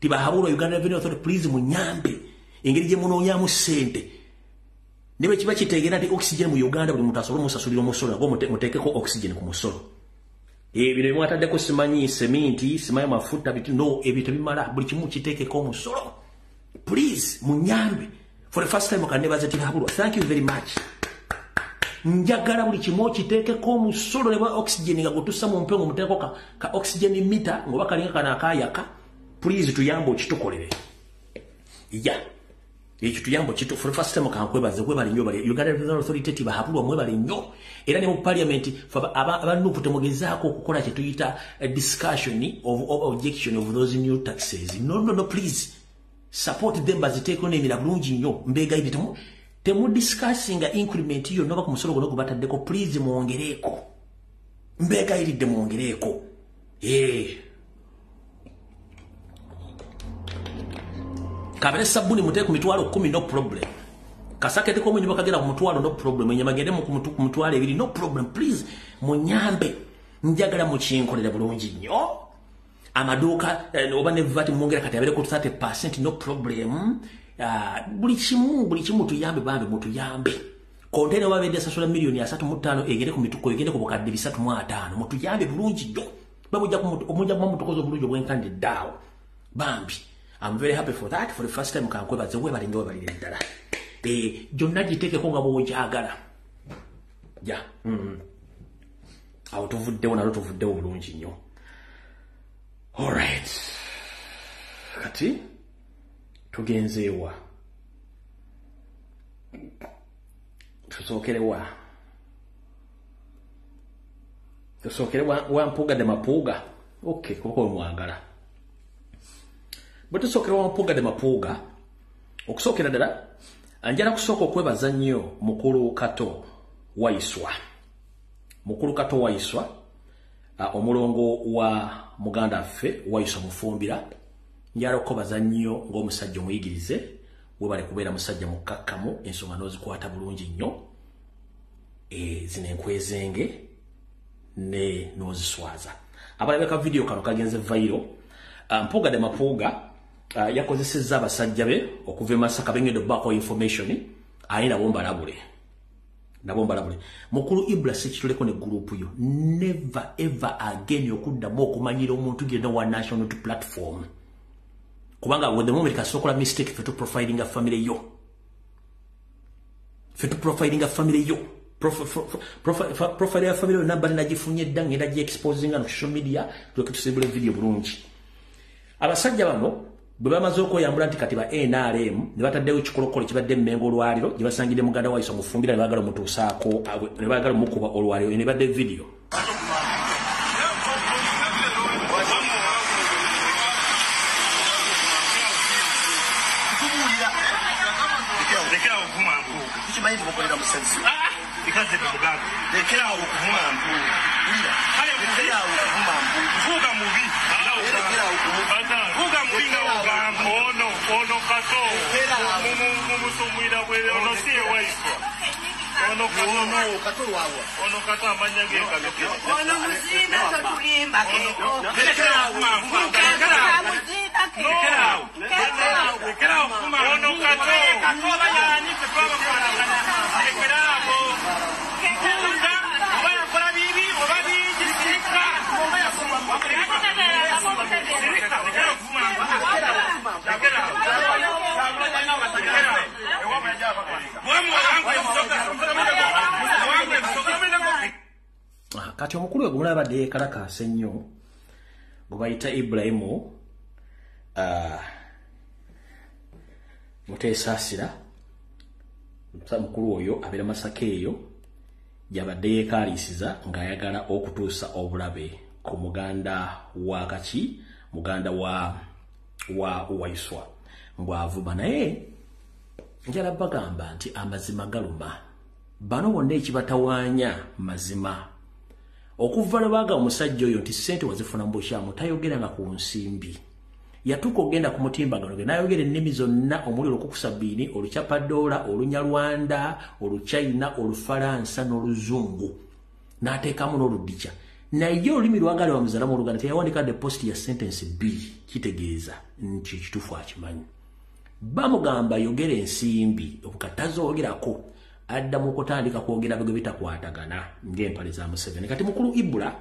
Tibahabulwa Uganda Revenue Authority please munyambe engeri gye munoonyamu ssente niwe kiba kitegeera nti oxygen mu Uganda buli muntu asobola musasulira omusolo ngo muteekeko oxygen ku musolo bino mwataddeko simanyi seminti simanyi mafuta bitu no ebito bimala buli kimu kiteekeko omusolo please munyambe for the first time okanebaza Tibahabulwa thank you very much njagala buli kimu kiteekeko omusolo ne ba oxygen nga gutusa mu mpengo muteeko ka oxygen meter ngoba kalinga kana akayaka please tuyambo kitukolere ekyo tuyambo kitu for the first time kankwebaze kwebali nnyo bali Uganda Revenue Authority Tibahabulwa mwebali nnyo era ne mu parliament abantu temugezaako okukola kye tuyita a discussion of objection of those new taxes no please support them baziteeko n'emira bulungi nnyo mbeegayidde temu discussing increment yo noba ku musolo gono gubataddeko please muongereeko mbeegayiridde muongereeko kabere sabuni muteku mitwalo 10 no problem kasakete ko munyi bakagera ku mutwalo no problem enyamagende mu mutwalo 2 no problem please munyambe njagala mu kinkolera bulungi nnyo amaduka oba ne VAT mwongera kati abere ku 30% no problem buli kimu tuyambe bambe mutuyambe kontena wabende sasula milioni ya 3.5 egere ku mituko egende ku bukadde 3.5 mutuyambe bulungi nnyo babujja ku mutukozo bulungi bwenkande dawo bambi I'm very happy for that. For the first time, kankwebaze webali nnyo bali ddala. Jonna giteekeko nga bw'ogyagala. Awo tuvuddewo nalo tuvuddewo bulungi nnyo. Alright. Kati tugenzeewa. Tusookerewa. tusokere Wampuga de Mapuga. Okay, koko mwangala. Bwe tusokere Wampuga de Mapuga, okusokera ddala anjala kusooka okwebaza nnyo Mukulu Kato Waiswa. Mukulu Kato Waiswa, omulongo wa muganda affe Waiswa Mufumbira, njala okubaza nnyo ng'omusajja omuyigirize, webale kubeera musajja mukkakkamu, ensonga n'ozikwata bulungi nnyo, zino enkwezenge ne n'oziswaza. Abalabeka video kano kagenze viral. Mpuga de Mapuga yakozesezza abasajja be okuva e Masaka bengedde bako information ayina bombalabule. Mukulu Ibra Sekituleko ne group yo never ever again okuddamu okumanyira omuntu yenna wa national platform. Kubanga with the moment kasokola mistake fetu profiling a family yo. Profile ya family namba nagifunye ddange ndaji exposing on social media tuketusibule video bulungi. Abasajja bano bwe bamaze okoyambula nti kati ba NRM ne bataddewo ekikolokolo kibadde Mmengo olwaliro gye basangidde muganda Waiswa Mufumbira ne baagala omutuusaako ne baagala omukuba olwaliro ne badde video. Because of the Mugabe. They care about woman. Kati omukulu gwe mulabadde yeekalakaasa ennyo gwe bayita Ibrahimu Muteesaasira, mukulu oyo abeera Masaka eyo gyabadde yeekaalisiza ng'ayagala okutuusa obulabe ku muganda wa kaki, muganda wa Waiswa mbwavuba. Naye njala bagamba nti amazima galuma. Bano bonna ekibatawaanya mazima. Okuva lwaga omusajja oyo nti ssente wazifuna mu bukyamu tayogeranga ku nsimbi. Yatuuka ogenda ku mutimbagano ge n'ayogera ennimi zonna omuli Olukukusabbiini, Olucapaddoola, Olunyarwanda, Oluchina, Olufalansa n'Oluzungu. N'ateekamu n'Oluddicha. Naye olulimi lwagala bamuzaala mu Oluganda teyawandika the post ya sentence B kitegeeza nti ekituufu akimanyi. Bamugamba yogera ensimbi obukatazogerako addamu okutandika kwogera bwe bitakwatagana ng'empale za Museveni. Kati mukulu Ibra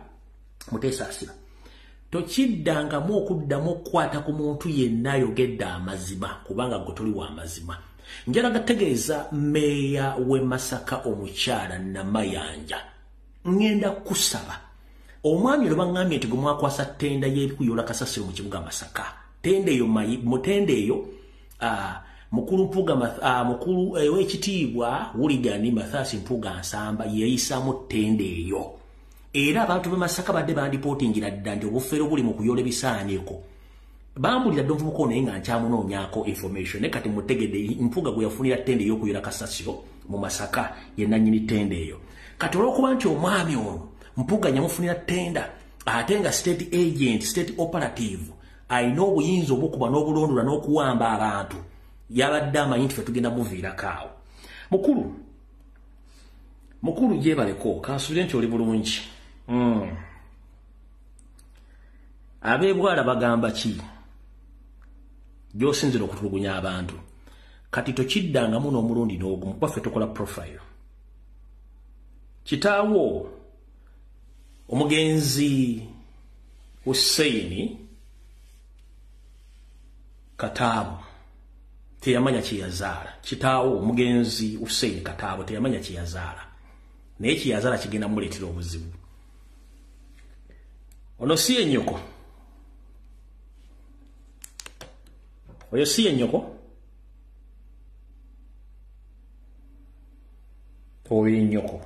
Muteesaasira tokiddangamu okuddamu okukwata ku muntu yenna ayogedde amazima kubanga gwe toli wa mazima. Njala gategeeza mmeeya w'e Masaka omukyala Namayanja ngenda kusaba omwami olwo baŋŋambye nti gwe mwakwasa ttenda y'ekuyola kasasiro mu kibuga Masaka. Ttenda eyo mutende eyo mukulu Mpuga mukulu w'ekitiibwa Wuligani Mathias Mpuga Nsamba yeeyisaamu ttenda eyo. Era abantu b'e Masaka badde bandipootingira dda nti obufeero buli mu kuyola ebisaaniiko. Bambulira dde omuvubuka naye nga nkyamunoonyaako information. Naye kati mutegedde Mpuga gwe yafunira ttenda ey'okuyola kasasiro mu Masaka ye nannyini ttenda eyo. Kati olw'okuba nti omwami ono Mpuga nyamufunira ttenda ate nga state agent, state operative, ayina obuyinza obw'okuba n'obulondoola n'okuwamba abantu, yabadde amanyi nti ffe tugenda muviirako awo. Mukulu gyebaleko kansubire nti oli bulungi. Ab'ebwala bagamba ki gy'osinzira okutulugunya abantu. Kati tokiddangamu n'omulundi n'ogumu kuba ffe tukola profile. Kitaawo omugenzi Hussein Kataabo teyamanya kyeyazaala. Kitaawo omugenzi Hussein Kataabo teyamanya kyeyazaala. Naye kyeyazaala kigenda muleetera obuzibu. Ono si ye nnyoko. Oyo si ye nnyoko. Oyo nnyoko.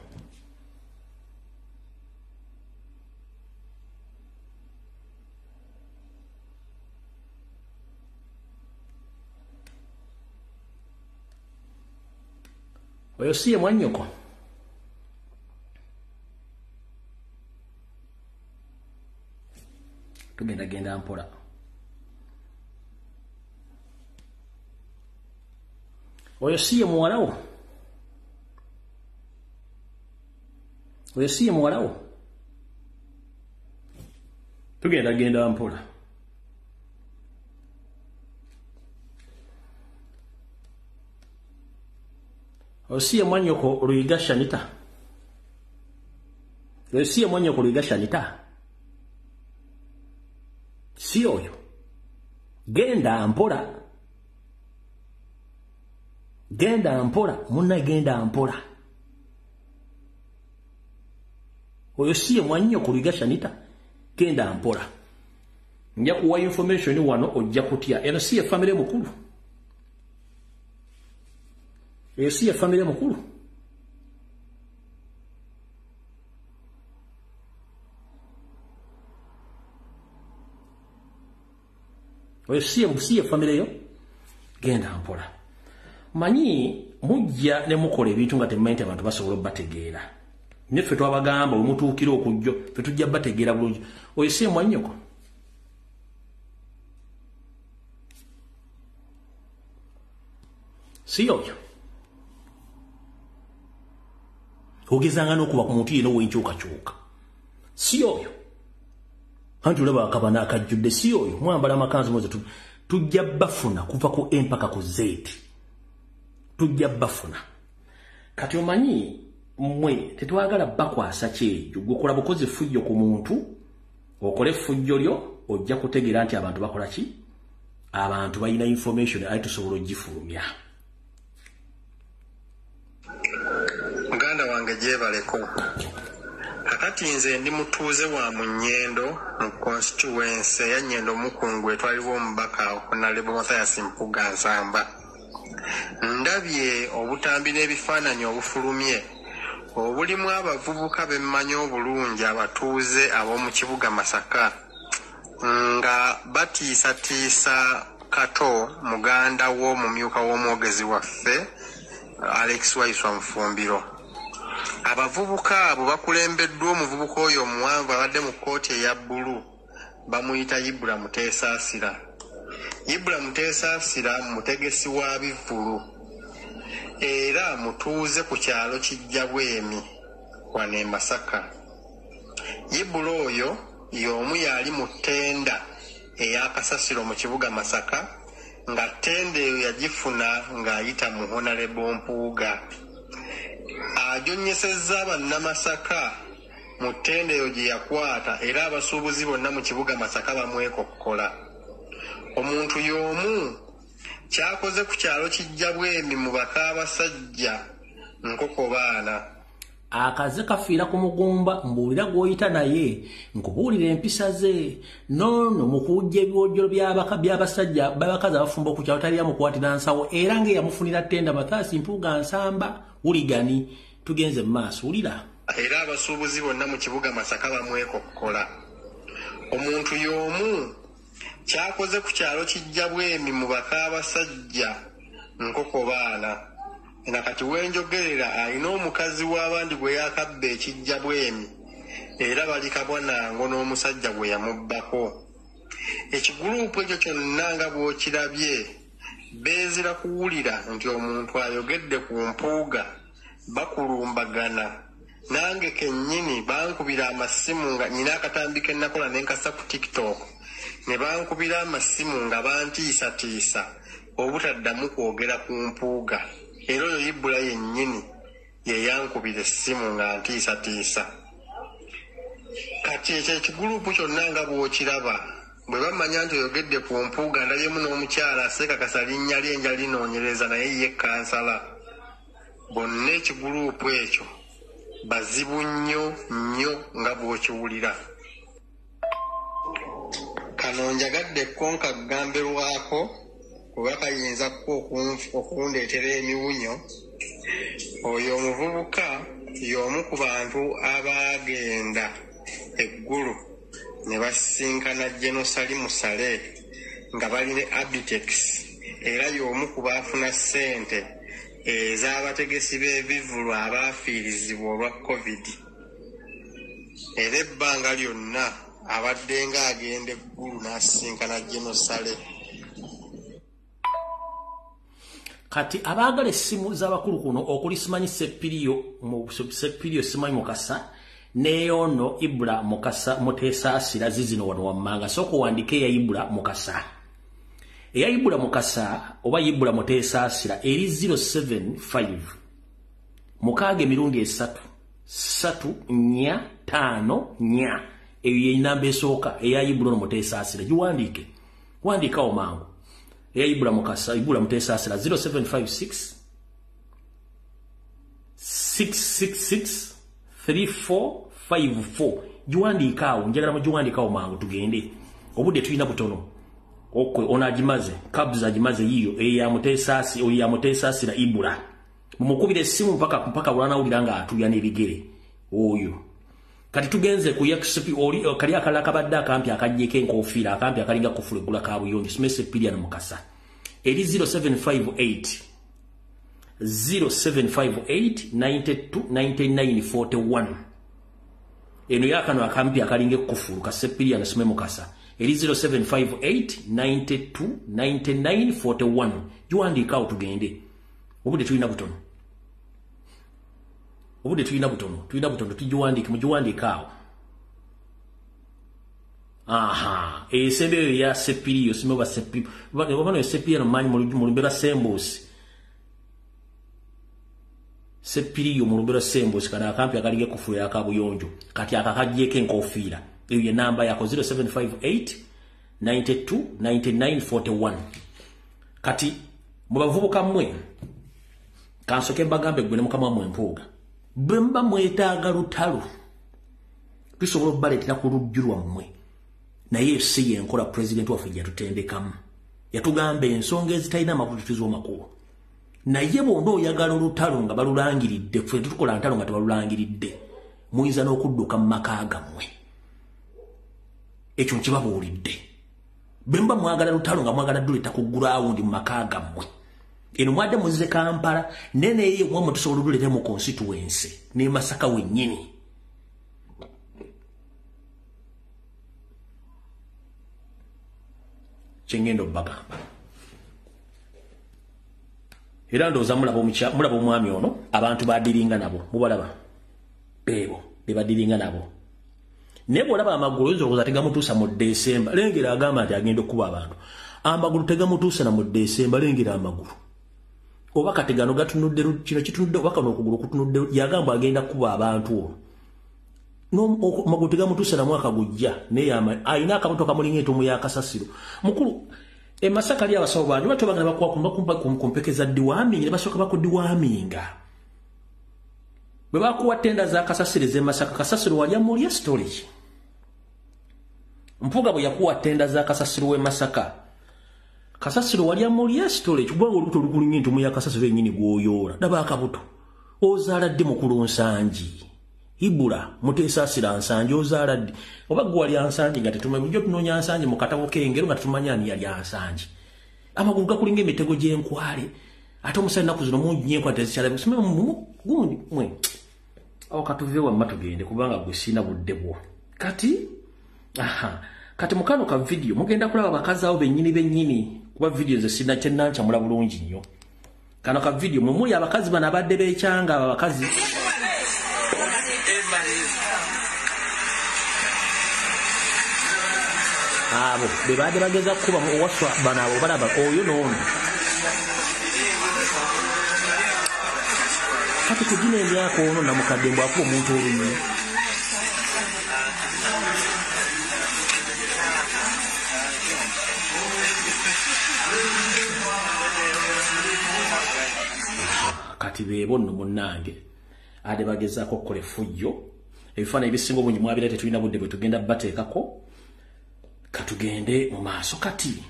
Oyo siye mwannyoko. Genda mpola. Oyo siye muwalawo. Oyo siye muwalawo. Genda mpola. Oyo siye mwannyoko Luyiga Shanita. Oyo siye mwannyoko Luyiga Shanita. Si oyo. Genda mpola. Genda mpola. Munna genda mpola. Oyo siye mwannyoko Luyiga Shanita. Genda mpola. Nja kuwa information wano ojja kutya. Eno siye family mukulu. Oyo siye family mukulu. Oyo siye family yo. Genda mpola. Manyi mujja ne mukola ebintu nga temanyi abantu basobola bategeera. Neffe twabagamba omutuukira okujjo ffe tujja bategeera bulungi. Oyo siye mwannyoko. Si oyo. Ogezanga n'okuba ku muntu yino w'enkyukakyuka. Si oyo. Anti olaba akabana akajjudde si oyo. Mwambala amakanzu moze tujja bafuna kuva ku empaka ku zeeti. Tujja bafuna. Kati omanyi mmwe tetwagala bakwasa kyejo. Gwokola bukozi fujjo ku muntu. Okole fujjo lyo ojja kutegeera nti abantu bakola ki? Abantu balina information ayi tusobola ogifulumya. Muganda wange gyebaleko. Kakati nze ndi mutuuze wa Munyendo mu constituency ya Nyendo Mukungu etwaliwo omubaka Honorable Mathias Mpuga Nsamba. Ndabye obutambi n'ebifaananyi obufulumye obulimu abavubuka bemmanyi obulungi abatuuze ab'omu kibuga Masaka nga batiisatiisa Kato muganda w'omumyuka w'omwogezi waffe Alex Waiswa Mufumbiro. Abavubuka abo bakulembeddwa omuvubuka oyo omuwanvu abadde mu kkooti eya bbulu bamuyita Ibra Muteesaasira. Ibra Muteesaasira mutegesi wa bivvulu era mutuuze ku kyalo kijja bwemi wane Masaka. Ibra oyo y'omu yali mu ttenda ey'akasasiro mu kibuga Masaka nga ttenda eyo yagifuna ng'ayita mu Honorable Mpuuga. Ajonnyesezza bannamasaka mu ttenda eyo gye yakwata era abasuubuzi bonna mu kibuga Masaka bamwekokkola. Omuntu y'omu kyakoze ku kyalo kijja bwemi mu baka abasajja nkoko baana. Akaze kafiira ku mugumba mbuulira gw'oyita naye nkubuulira empisa ze nono mu kujja ebiwojjolo by'abasajja babakazi abafumba ku kyalo tali yamukwatira nsawo era ng'eyamufunira ttenda Mathias Mpuga Nsamba uligani tugenze mu maaso wulira. Era abasuubuzi bonna mu kibuga Masaka bamwekokkola. Omuntu y'omu kyakoze ku kyalo kijja bwemi mu baka abasajja nkoko baana. Nakati wenjogerera alina omukazi w'abandi gwe yakabba ekijja bwemi era bali kabwanango n'omusajja gwe yamubbako. Ekigulupu ekyo kyonna nga bw'okirabye beezira kuwulira nti omuntu ayogedde ku Mpuuga bakulumbagana. Nange kennyini bankubira amasimu nga nyina akatambi ke nakola ne nkasa ku TikTok ne bankubira amasimu nga bantiisatiisa obutaddamu kwogera ku Mpuuga. Era oyo Ibula yennyini ye yankubira essimu nga ntiisatiisa. Kati ekyo ekigulupu kyonna nga bw'okiraba bwe bamanya nti oyogedde ku Mpuuga ndabyemu n'omukyala aseekakasa linnya lye nja linoonyereza naye ye kansala. Bonna ekigulupu ekyo bazibu nnyo nga bw'okiwulira. Kano njagadde konka kugamberwako kuba kayinza okundeetera emiwunyo. Oyo omuvubuka y'omu ku bantu abaagenda eggulu ne basisinkana Genosali Musale nga bali ne Abitex era y'omu ku baafuna ssente ez'abategesi b'ebivvulu abaafiirizibwa olwa covid era ebbanga lyonna abadde ng'agenda eggulu n'asisinkana Genosale. Kati abaagala essimu z'abakulu kuno okuli simanyi Seppirio simanyi Mukasa neyono Ibra Mukasa Muteesa Asira zizino wano wammanga soko wandike ya Ibra Mukasa. Eya Ibra Mukasa oba Ibra Muteesa Asira eri 075 mukage mirundi esatu 3-4-5 eyo ye namba esooka eya Ibra Muteesa Asira giwandike wandika omangu eya Ibra Mukasa Ibra Muteesa Asira 0756 666 3454 giwandikaawo njagala mu giwandikaawo mangu tugende obudde tulina butono okwe onagimaze kabza agimaze yiyo eya Muteesa Asira oya Muteesa Asira Ibra mumukubire essimu mpaka bulanawulira nga atuya n'ebigere oyo kati tugenze ku yakisipi oli kali akala kabadde akampi akajjeko enkofiira akampi akalinga kufulegula ka buyonjo simese Pilian Mukasa eri 0758 929941 eno yakano akampi akalinga kufuru ka Pilian Sime Mukasa eri 0758 929941 juandika utugende obudde tulina butono tujuandike mujuandikaawo aha esembe ya Seppirio Sime ba Seppirio bano Seppirio manyi mulumbera Sembosi Seppirio mulumbera Sembosi kana akampi akalige kufuru ya kabuyonjo kati akakajjeko enkofiira eyo ye namba yako 0758 929941 kati mubavubuka mmwe kansoke bagambe gwe ne mukama mmwe mpuuga bemba mwetaaga lutalo tusobola okubaletera ku lujjulwa mmwe naye si yenkola president waffe yatutendekamu yatugamba ensonga ezitalina amakulu tuzomakulu naye bondo oyagala olutalo nga balulangiridde ffe tutukola ntalo nga tebalulangiridde muyinza n'okudduka mu maka gammwe ekyo nkibabuulidde bemba mwagala lutalo nga mwagala duleta ku ground mu maka gammwe eno mwadde muzize Kampala nene ye mwa tusobola duleta mu constituency ne Masaka wennyini chengendo bagamba era ndoza mulabo omwami ono abantu badiringa nabo mubalaba bebo bebadiringa nabo nebo laba amagulu ezo tegamutuusa mu December lengera agamba nti agenda okuba abantu amagulu tegamutuusa na mu December lengera amagulu oba kategano gatunudde kino kitunudde oba kano okugulu kutunudde yagamba agenda kuba abantu no magulu tegamutuusa na mwaka gujja neyama ayina akamotoka mulinga entomo ya Kasasiro mukulu Masaka lya basawo banyu batyo bagala bakuwa kumpekeza diwami ne basoka bakudiwaminga bwe bakuwa tenda za Kasasiro ze Masaka Kasasiro walya mulya story mpuga bwe yakuwa tenda za Kasasiro we Masaka Kasasiro walya mulya story kubanga olubuto lukulinga entomo ya Kasasiro yennyini gwoyola daba akabuto ozaala dde mukulu Nsangi Ibura Muteesa Asira Nsangi ozaala dde oba gwali Nsangi nga tetumanyi bujjo tunonya Nsangi mu katabo k'engero nga tetumanya ani yali Nsangi amagulu gakulinga emitego gy'enkwale ate omusali naku zino mungi nnyo enkwale tezikyala bisime gundi mwe awo katuve wamma tugende kubanga gwe sina budde bwo kati kati mukano ka video mugenda kulaba bakazi awo bennyini kuba video ze sina kyenancha mula bulungi nnyo kano ka video mwe muli abakazi bana abadde beekyanga abakazi abo bebadde bageza kuba owaswa bana abo balaba oyo noono kati kugina emyaka ono namukadde mbw akuba omuntu olumu kati beebo nno munnange ade bagezaako okukola effujjo ebifaananyi ebisinga obungi mwabira tetulina budde bwe tugenda bateekako katugende mu maaso kati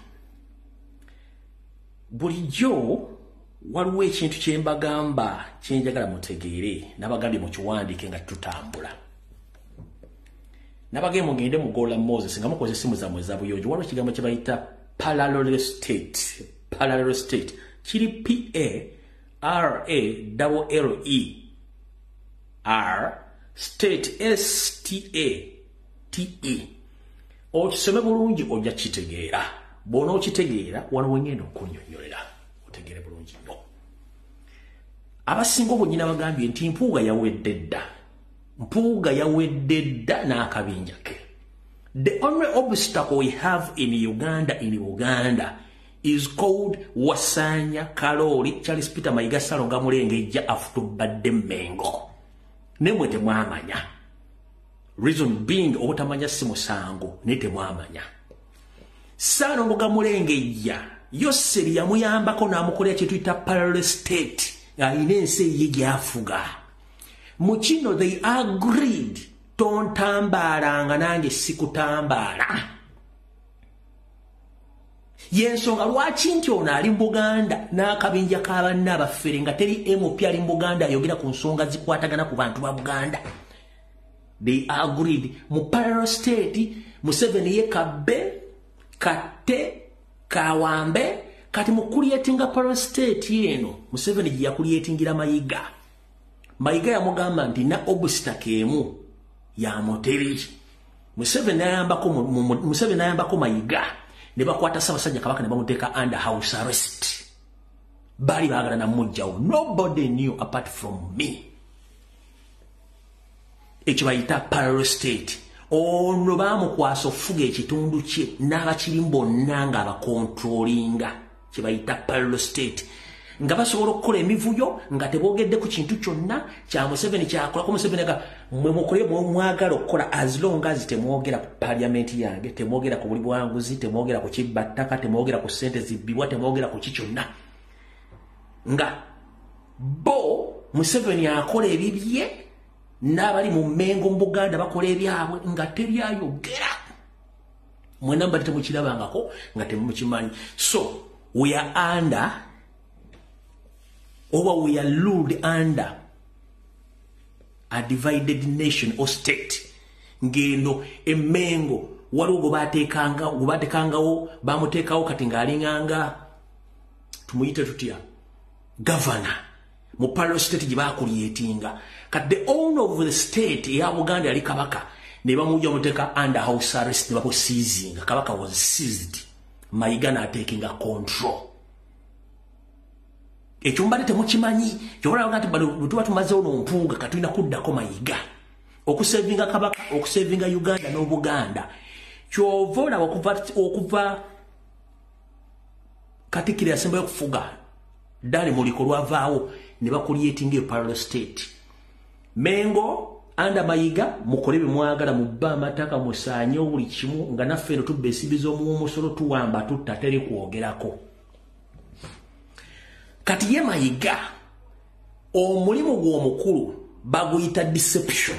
bulijjo waliwo ekintu kyembagamba kyenjagala mutegeere nabagambye mukiwandiike nga tutambula nabagambye mugende mugola Moses nga mukoze essimu zammwe ezabuyonjo waliwo ekigambo kye bayita parallel state kiri R-A-L-L-E. R state S-T-A-T-E. Okisome bulungi ojja kitegeera. Bw'ona okitegeera wano wengenda okunnyonnyolera otegeere bulungi nnyo. Abasinga obwennyina bagambye nti mpuuga yawedde dda. Mpuuga yawedde dda n'akabinja ke. The only obstacle we have in Uganda is called Wasanya Kalori Charles Peter Mayiga Salonga Mulengejja afutubadde Mengo. Nemwe temwamanya. Reason being obutamanya si musango ne temwamanya. Salonga Mulengejja Yoseri yamuyambako n'amukolera kye tuyita parallel state. Ayina ensi ye gy'afuga. Mu kino they agreed tontambalanga nange sikutambala. Yensonga lwaki nti ono ali mu Buganda n'akabinja k'abanne abafere nga teri MOP ali mu Buganda ayogera ku nsonga zikwatagana ku bantu ba Buganda. They agreed mu parallel state Museveni ye Kabbe Kate Kawambe kati mu creatinga parallel state yeno Museveni gye yakuliyetingira Mayiga. Mayiga yamugamba nti na obstacle emu ya moteri. Museveni ayambako Mayiga ne bakwata Ssaabasajja Kabaka ne bamuteeka under house arrest. Bali baagala na mujjawo. Nobody knew apart from me. Ekyo bayita parallel state. Ono baamukwasa ofuga ekitundu kye n'abakiri bonna nga abakontrolinga. Kye bayita parallel state. Nga basobola okukola emivuyo nga teboogedde ku kintu kyonna kya Museveni kyakolako. Museveni aga mwe mukole mwagala okukola as long as temwogera ku parliament yange, temwogera ku buli bwanguzi, temwogera ku kibbattaka, temwogera ku ssente zibbibwa, temwogera ku kikyonna. Nga bo Museveni akola ebibye n'abali mu Mengo mu Buganda bakola ebyabwe nga teryayogera. Mwena mbadde temukirabangako nga temukimanyi. So we are under or we are ruled under a divided nation or state. Ngeno emengo waliwo gobatekangawo bamuteekawo kati ng'alinganga tumuyite tutya governor mu parallel state gye baakuliyetinga. Kati the owner of the state eya Buganda yali Kabaka ne bamujja muteeka under house arrest ne bamuseizing. Kabaka was seized. Mayiga n'atekinga control. Ekyumbale temukimanyi kyobala ngati bado tuba tumazeewo n'ompuuga katulina kuddako Mayiga okusevinga Kabaka okusevinga Uganda n'Obuganda. Kyova olaba okuva Katikkiro yasembayo okufuga ddali muliko lwavaawo ne bakuliyetinga parallel state. Mengo anda Mayiga mukole bye mwagala mubba amataka musaanye buli kimu nga naffe eno tubba esibiza omuwumusolo tuwamba tutta teri kwogerako. Kati ye Mayiga omulimu gw'omukulu baguyita deception.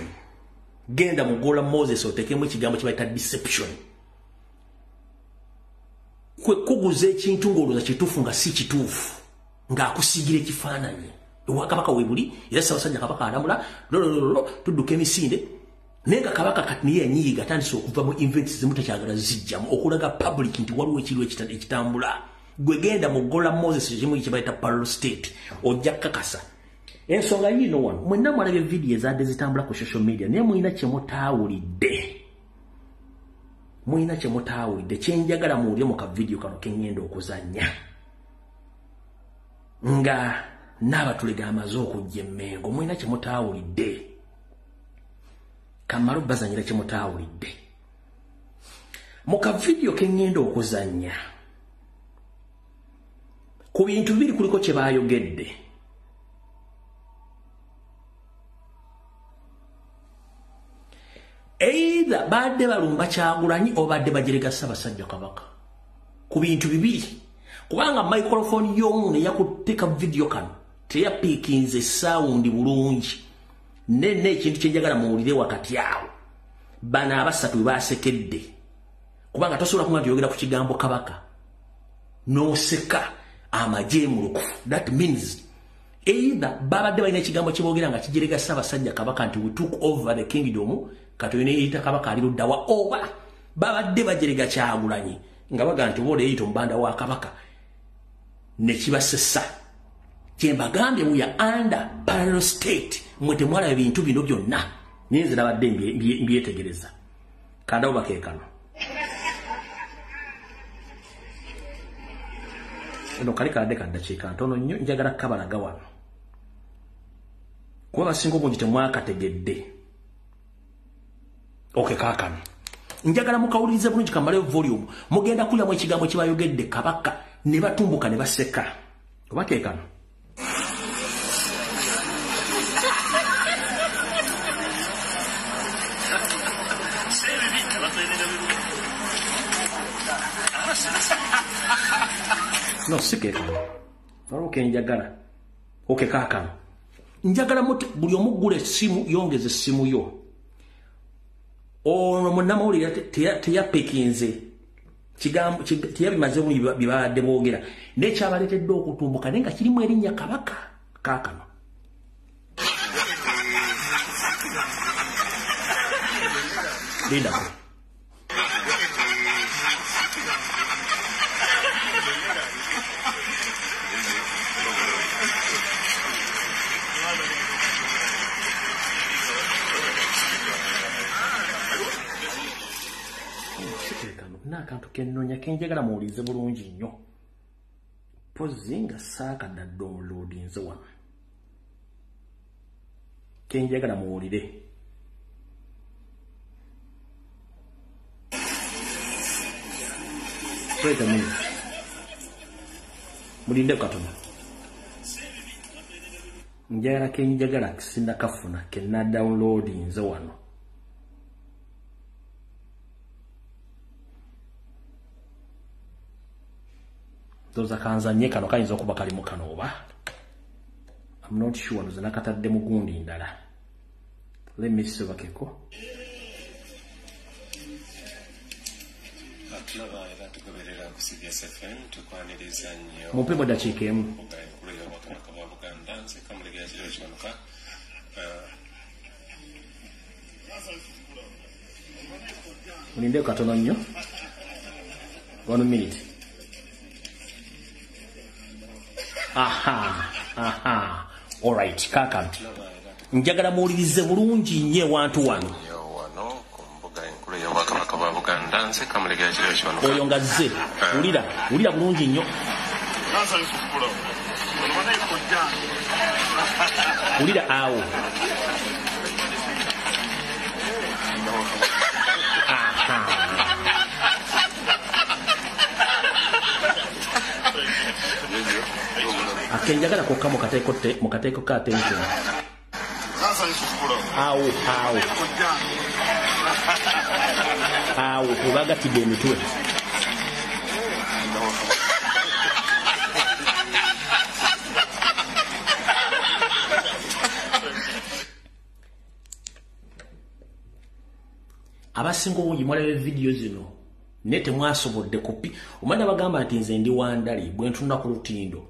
Genda mugola Moses otekemu ekigambo kye bayita deception. Kwe kuguza ekintu ng'olowooza kituufu nga si kituufu ng'akusiigira ekifaananyi. Ewa Kabaka weebuli era Ssaabasajja Kabaka alamula lolololo tudduka emisinde naye nga Kabaka kati niye yanyiiga atandise okuva mu events zimu takyagala zijjamu okulaga public nti waliwo ekiriwo ekitambula. Gwe genda mugola Moses kimu kye bayita parallel state ojja kakasa. Ensonga yino wano mwenna mwalabye video ezadde zitambula ku social media naye mulina kye mutaawulidde. Mulina kye mutaawulidde kyenjagala muwulire mu kavidiyo kano ke ŋŋenda okuzannya. Nga n'abatulega amaze okujja Mengo mulina kye mutaawulidde. Kamala bazanyira kye mutaawulidde. Mu kavidiyo ke ŋŋenda okuzannya ku bintu biri kuliko kye baayogedde. Either badde balumba Kyagulanyi obadde bajerega Ssaabasajja Kabaka ku bintu bibiri. Kubanga microphone y'omuntu eyakuteeka video kano teyapiikinze sound bulungi. Nene ekintu kye njagala muwulire wakati awo. Bano abasatu baasekedde. Kubanga tosobola kuba nti oyogera ku kigambo Kabaka n'oseka amagye mulukufu. That means either babadde balina ekigambo kye boogera nga kijerega Ssaabasajja Kabaka nti we took over the kingdom kati oyina eyita Kabaka ali luddawa, oba babadde bajerega Kyagulanyi nga baga nti oba oleyita omubanda wa Kabaka ne kibasesa Kyembagambye we are under parallel state. Mwe temwala ebintu bino byonna. Nyinzi nabadde mbyetegereza. Kandawo bakeekano. Eno kali kadde kaddakiika ntono nnyo njagala kabalaga wano. Kuba basinga obungi temwakategedde. Okay, kaakano. Njagala mukawulirize bulungi kamaleyo volume. Mugenda kulyamu ekigambo kibayogedde Kabaka ne batumbuka ne baseka. Obakeekano. No, sikeekano. Okay, njagala. Okay, kaakano. Njagala muti buli omugula essimu yongeze essimu yo. Ono munnamawulire teyapekinze kigambo teyabimaze bibadde boogera n'ekyabaleetedde okutumbuka naye nga kirimu erinnya Kabaka kaakano. Lindako. N'akantu kennonya kenjagala muwulirize bulungi nnyo. Pozzi nga saaka dda downloadinze wano. Kenjagala muwulire. Wait a minute. Mulinde katono. Njagala kenjagala kisinda kafuna kenna downloadinze wano. Toza kanzanye kano kayinza okuba kali mu kano oba. I'm not sure nze nakatadde mu gundi ndala. Let me see bakeko. Mumpe mu dakiika emu. Mulinde katono nnyo. 1 minute. Aha. All right, kaakano. Njagala muwulirize bulungi nnyo wantu wano. Oyo nga zze. Wulira bulungi nnyo. Wulira awo. Kenjagala kokka mukateeko ka attention. Awo webagatidde emitwe. Abasinga obungi mwalaba vidiyo zino naye temwasobodde kupi. Omwana bagamba nti nze ndi wandali bwe ntunula ku lutindo.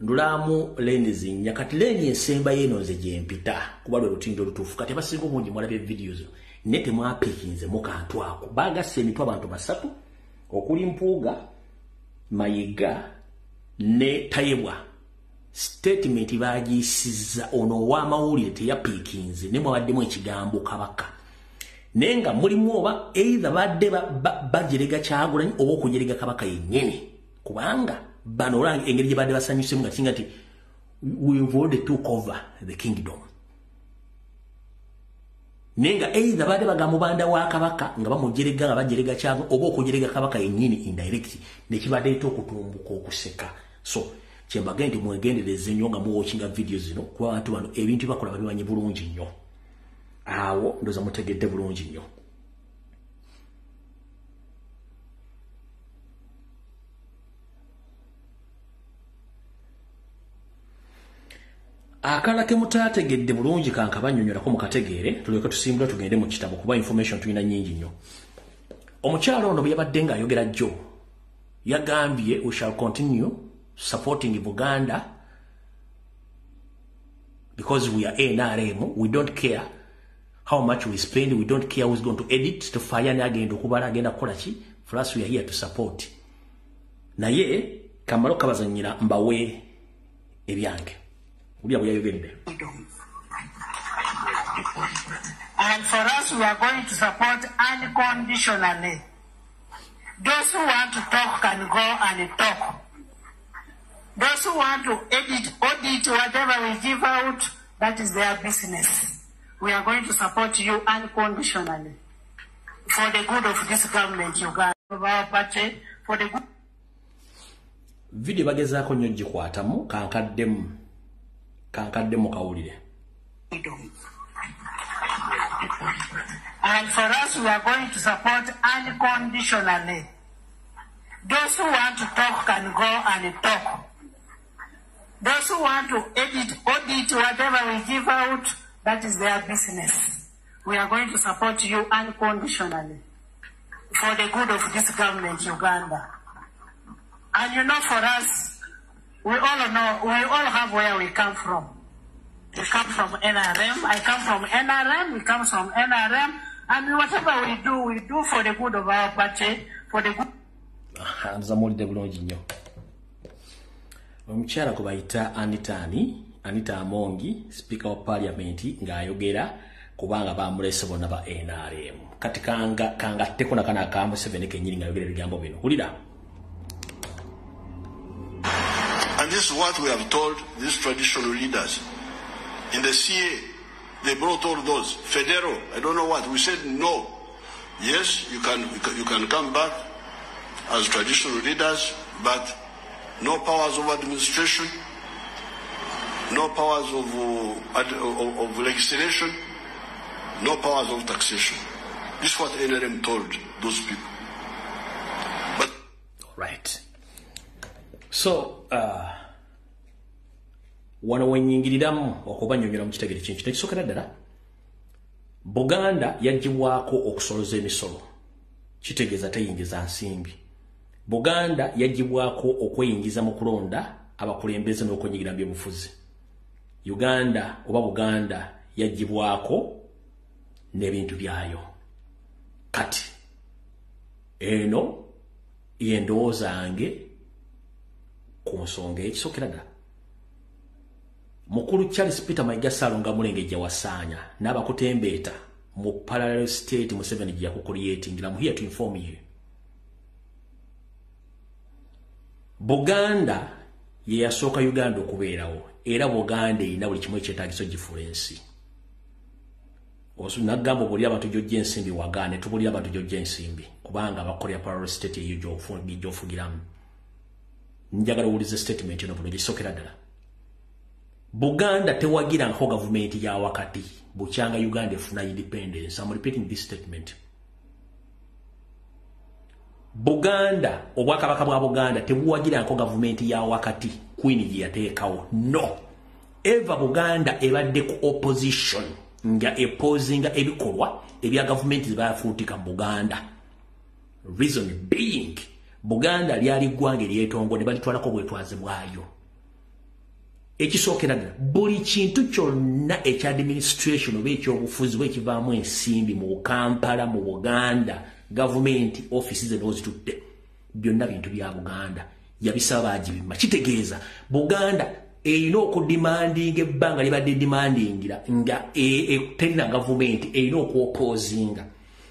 Ndulamu leni zinnya kati leni ensemba yeno nze gyempita kuba lwe lutindo lutuufu. Kati abasinga obungi mwalabye vidiyo zino naye temwapekinze mu kantu ako. Baagasse emitwe abantu basatu okuli Mpuuga, Mayiga ne Tayebwa. Statement baagiyisizza ono ow'amawulire teyapekinze ne mwabaddemu ekigambo Kabaka. Naye nga mulimu oba either badde bajerega Kyagulanyi oba okujerega Kabaka yennyini kubanga bano olange engeri gye badde basanyusemu nga kinga nti we've already took over the kingdom. Nenga either badde bagamubanda wa Kabaka nga bamujerega nga bajerega Kyagulanyi oba okujerega Kabaka yennyini indirect nekibadde okutumbuka okuseka. So kyembaga nti mwegendereze nnyo nga muwatchinga video zino kuba abantu bano ebintu bakola babimanyi bulungi nnyo. Awo ndoza mutegedde bulungi nnyo. Akala ke mutategedde bulungi kankabanyonyolako mukategeere tulyoke tusimbula tugende mu kitabo kuba information tulina nyingi nnyo. Omukyalo ono bwe yabadde ng'ayogera jjo yagambye we shall continue supporting Buganda because we are NRM. We don't care how much we spend. We don't care who's going to edit to fire ne agenda okubala agenda kukola ki. For us we are here to support. Naye kamalo kabazanyira mbawe ebyange. Uli abuyayogedde. And for us, we are going to support unconditionally. Those who want to talk can go and talk. Those who want to audit whatever we give out, that is their business. We are going to support you unconditionally for the good of this government, Uganda, of our party, for the good. Video bagezaako nnyo gikwatamu kankaddemu kawulire. And for us, we are going to support unconditionally. Those who want to talk can go and talk. Those who want to audit whatever we give out, that is their business. We are going to support you unconditionally for the good of this government, Uganda. And you know, for us, we all know, we all have where we come from. We come from NRM, I come from NRM, we come from NRM, and whatever we do for the good of our party, for the good. Nzamulidde bulungi nnyo. Omukyala kwe bayita Anita Amongi, Speaker wa Parliament, ng'ayogera kubanga bamulese bonna ba NRM. Kati kangatteko nakana ka Museveni kennyini ng'ayogera ebigambo bino. Hulira. And this is what we have told these traditional leaders. In the CA, they brought all those. Federo, I don't know what. We said no. Yes, you can come back as traditional leaders, but no powers of administration, no powers of legislation, no powers of taxation. This is what NRM told those people. But all right. So, wano wenyingiriramu okubanyonyera mu kitegere kintu tekisokera ddala. Buganda yagibwako okusoloza emisolo. Kitegeeza teyingiza nsimbi. Buganda yagibwako okweyingiza mu kulonda abakulembeze n'okunyigira byobufuzi. Uganda oba Buganda yagibwako n'ebintu byayo. Kati eno yendowooza yange ku nsonga ekisokera ddala. Mukulu Charles Peter Mayiga Ssalonga Mulengejja Wasaanya n'abakutembeeta mu parallel state Museveni gye yakucreating. I'm here to inform you. Buganda ye yasooka Uganda okubeerawo, era Buganda erina buli kimu ekyetaagiso gifuula ensi. Nagamba buli abantu gy'ojja ensimbi wagaane, tubulira abantu gy'ojja ensimbi kubanga abakolera parallel state eyo gy'ofugiramu. Njagala owulize statement eno bulungi kisookera ddala. Buganda tewagirangako gavumenti ya wakati bukyanga Uganda efuna independence. I'm repeating this statement. Buganda, obwakabaka bwa Buganda tebuwagirangako gavumenti ya wakati Queen gye yateekawo. No. Eva Buganda ebadde ku opposition nga opposinga ebikolwa ebya gavumenti zebayafuutika mu Buganda. Reason being, Buganda lyali ggwanga eryetongo ne balitwalako bwetwaze bwayo. Ekisookera ddala buli kintu kyonna ekya administration oba ekyobufuzi bwe kivaamu ensimbi mu Kampala mu Buganda government offices ezitutte byonna bintu bya Buganda yabisaba bagibima. Kitegeeza Buganda erina okudimandinga ebbanga libadde dimandingira nga terina government erina okuopposinga.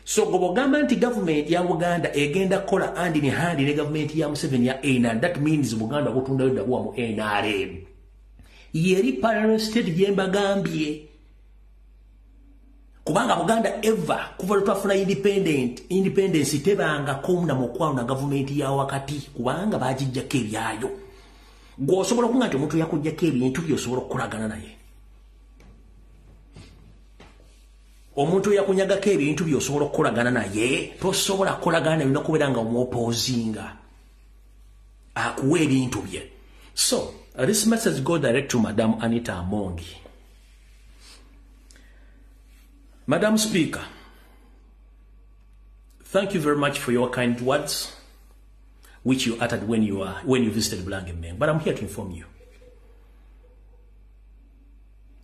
So gobogamba nti government ya Buganda egenda kola hand in hand ne government ya Museveni ya NRM, that means Buganda butundayo ddabuwa mu NRM. Yeri parallel state gyembagambye. Kubanga Buganda ever kuva lutwafuna independence tebanga komuna mukwano na government ya wakati kubanga bagijjako ebyayo. Gw'osobola okunga nti omuntu yakujjako ebintu by'osobola okukolagana naye. Omuntu yakunyagako ebintu by'osobola okukolagana naye tosobola kukolagana naye olina kubeera nga omuopposinga akuwa ebintu bye. So this message go direct to Madam Anita Amongi. Madam Speaker, thank you very much for your kind words, which you uttered when you visited Blankenberg. But I'm here to inform you.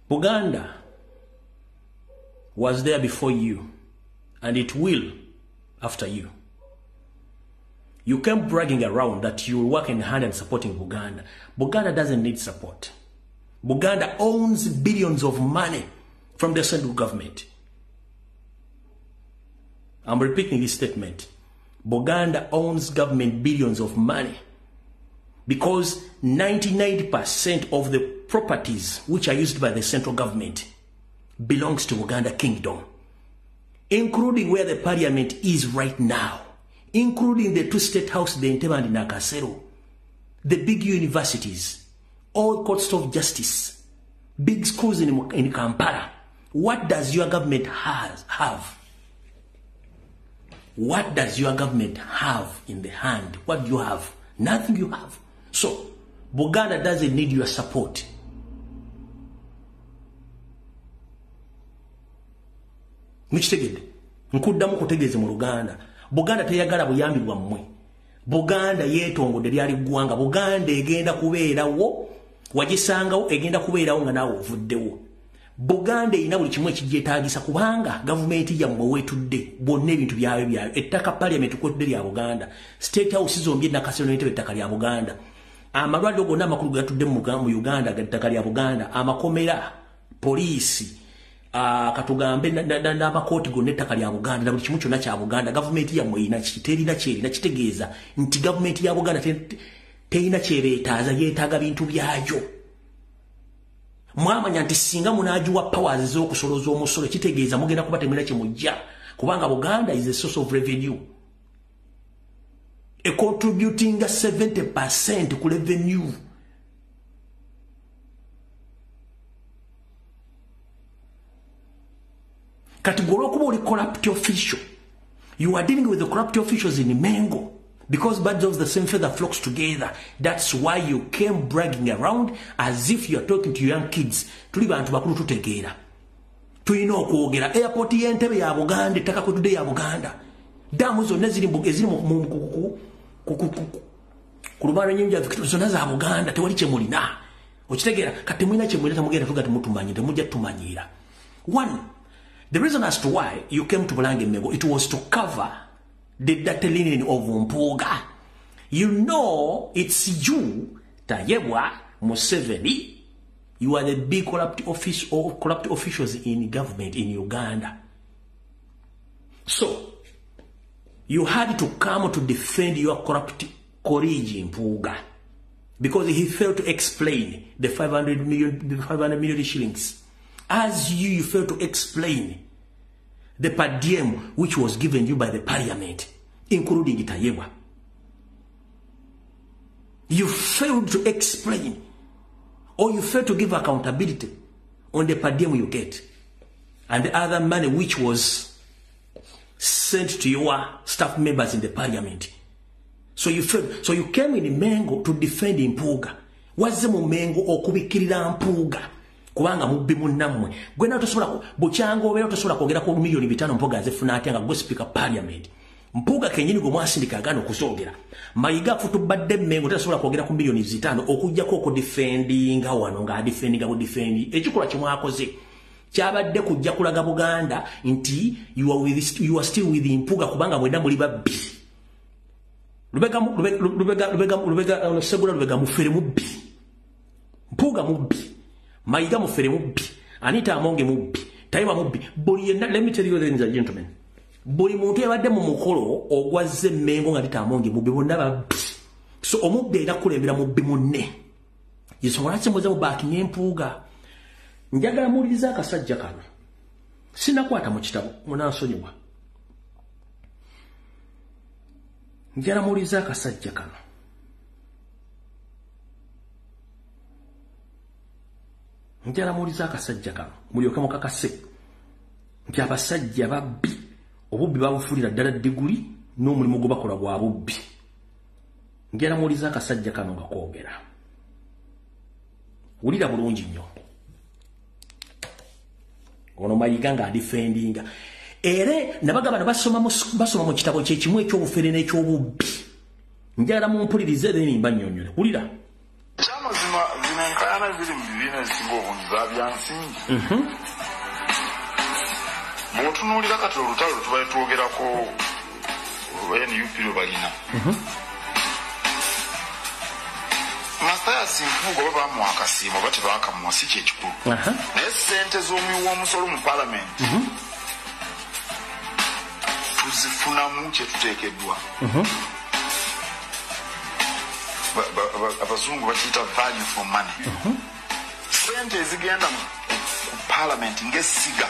Buganda was there before you, and it will after you. You came bragging around that you will work in hand and supporting Buganda. Buganda doesn't need support. Buganda owns billions of money from the central government. I'm repeating this statement. Buganda owns government billions of money because 99% of the properties which are used by the central government belongs to Buganda Kingdom, including where the parliament is right now, including the two state houses, the Entebbe and Nakasero, the big universities, all courts of justice, big schools in Kampala. What does your government have? What does your government have in the hand? What do you have? Nothing you have. So, Buganda doesn't need your support. Mchitegede. Nkuddamu kutegeeze mu Luganda. Buganda teyagala buyambi bwammwe. Buganda yeetongodde lyali ggwanga. Buganda egenda kubeerawo. Wagisangawo egenda kubeerawo nga naawe ovuddewo. Buganda erina buli kimu ekigyetaagisa kubanga gavumenti yammwe weetudde bonna ebintu byayo ettaka parliament kotudde lya Buganda. State House zombi Nakasero n'Entebbe ettaka lya Buganda. Amalwaliro gonna amakulu gatudde mu Uganda ettaka lya Buganda. Amakomera, poliisi, katugambe n'amakooti gonna ettaka lya Buganda na buli kimu kyonna kya Buganda. Gavumenti yammwe erina terina kyerina kitegeeza nti gavumenti ya Buganda terina kyebeetaaza, yeetaaga bintu byayo. Mwamanya nti singa munajiwa powers z'okusoloza omusolo kitegeeza mugenda kuba temwina kimujja kubanga Buganda is a source of revenue. Contributing 70% ku revenue. Kati golokuba oli corrupt official. You are dealing with the corrupt officials in Mengo. Because birds of the same feather flocks together. That's why you came bragging around as if you are talking to young kids. Tuli bantu bakulu tutegeera. Tulina okwogera airport y'Entebbe ya Buganda, ettaka kwetude ya Buganda. Damu zonna ziri mu kulubana nyinja zonna za Buganda tewali kye mulina. Okitegeera kati mulina kye mulina mugenda tugati mutumanyire mujja tumanyira. One, the reason as to why you came to Bulange Mengo, it was to cover the dirty linen of Mpuga. You know, it's you, Tayebwa Museveni. You are the big corrupt officials in government in Uganda. So, you had to come to defend your corrupt colleague in Mpuga. Because he failed to explain the 500 million shillings. As you failed to explain the per diem which was given you by the parliament, including Itayewa. You failed to explain, or you failed to give accountability on the per diem you get, and the other money which was sent to your staff members in the parliament. So you failed. So you came in Mengo to defend Mpuga. Wazze mu Mengo okubikirira Mpuga. Kubanga mubbi munnammwe gwena tosobola buchango obeera tosobola kwogera ku milioni 5 Mpuga azifuna atya nga gwe speaker parliament. Mpuga kenyini gwe mwasindika agano okusoogera Mayiga futubadde Mengo tasobola kwogera ku milioni 5 okujjako okudefendinga wano nga adefendinga budefendi ekikola kimwakoze kyabadde kujja kulaga Buganda nti you are still with Mpuga kubanga mwenda muli babbi. Lubega Segula Lubega mufere mubbi, Mpuga mubbi, Mayiga mufere mubbi, Anita Amonge mubbi, Taiwa mubbi. Let me tell you, ladies and gentlemen, buli muntu yabadde mu mukolo ogwazze Mengo nga Anita Amonge mubbi bonna babbi. So omubbi era kulembera mubbi munne. Yisobola kyemuze mu baaki n'Empuga. Njagala muwuliriza akasajja kano. Sinakwata mu kitabo munansonyiwa. Njala muwuliriza akasajja kano. Njala muwuliriza akasajja kano. Mulyoke mukakase. Nti abasajja babbi. Obubbi babufuulira ddala diguli n'omulimu gwe bakola gwa bubbi. Njala muwuliriza akasajja kano nga koogera. Wulira bulungi nnyo. Ono Mayiga nga adifendinga. Ere nabagabana basoma mu kitabo kye kimu eky'obufere n'eky'obubbi. Njala mumpulirize n'enimba nnyonnyole. Wulira. Kyamazima zino enkaayana ziri mu bibiina ezisinga obungi za byansimbi. Bw'otunuulira kati olutalo tubaye twogerako NUP lwe balina. Masaya Yes, impugo baba mu akasimo bati bakamuwa si kyekikulu. Naye ssente z'omuwi w'omusolo mu parliament tuzifunamu kye tuteekeddwa. Abazungu bakiyita value for money. Ssente ezigenda ku parliament ng'essiga.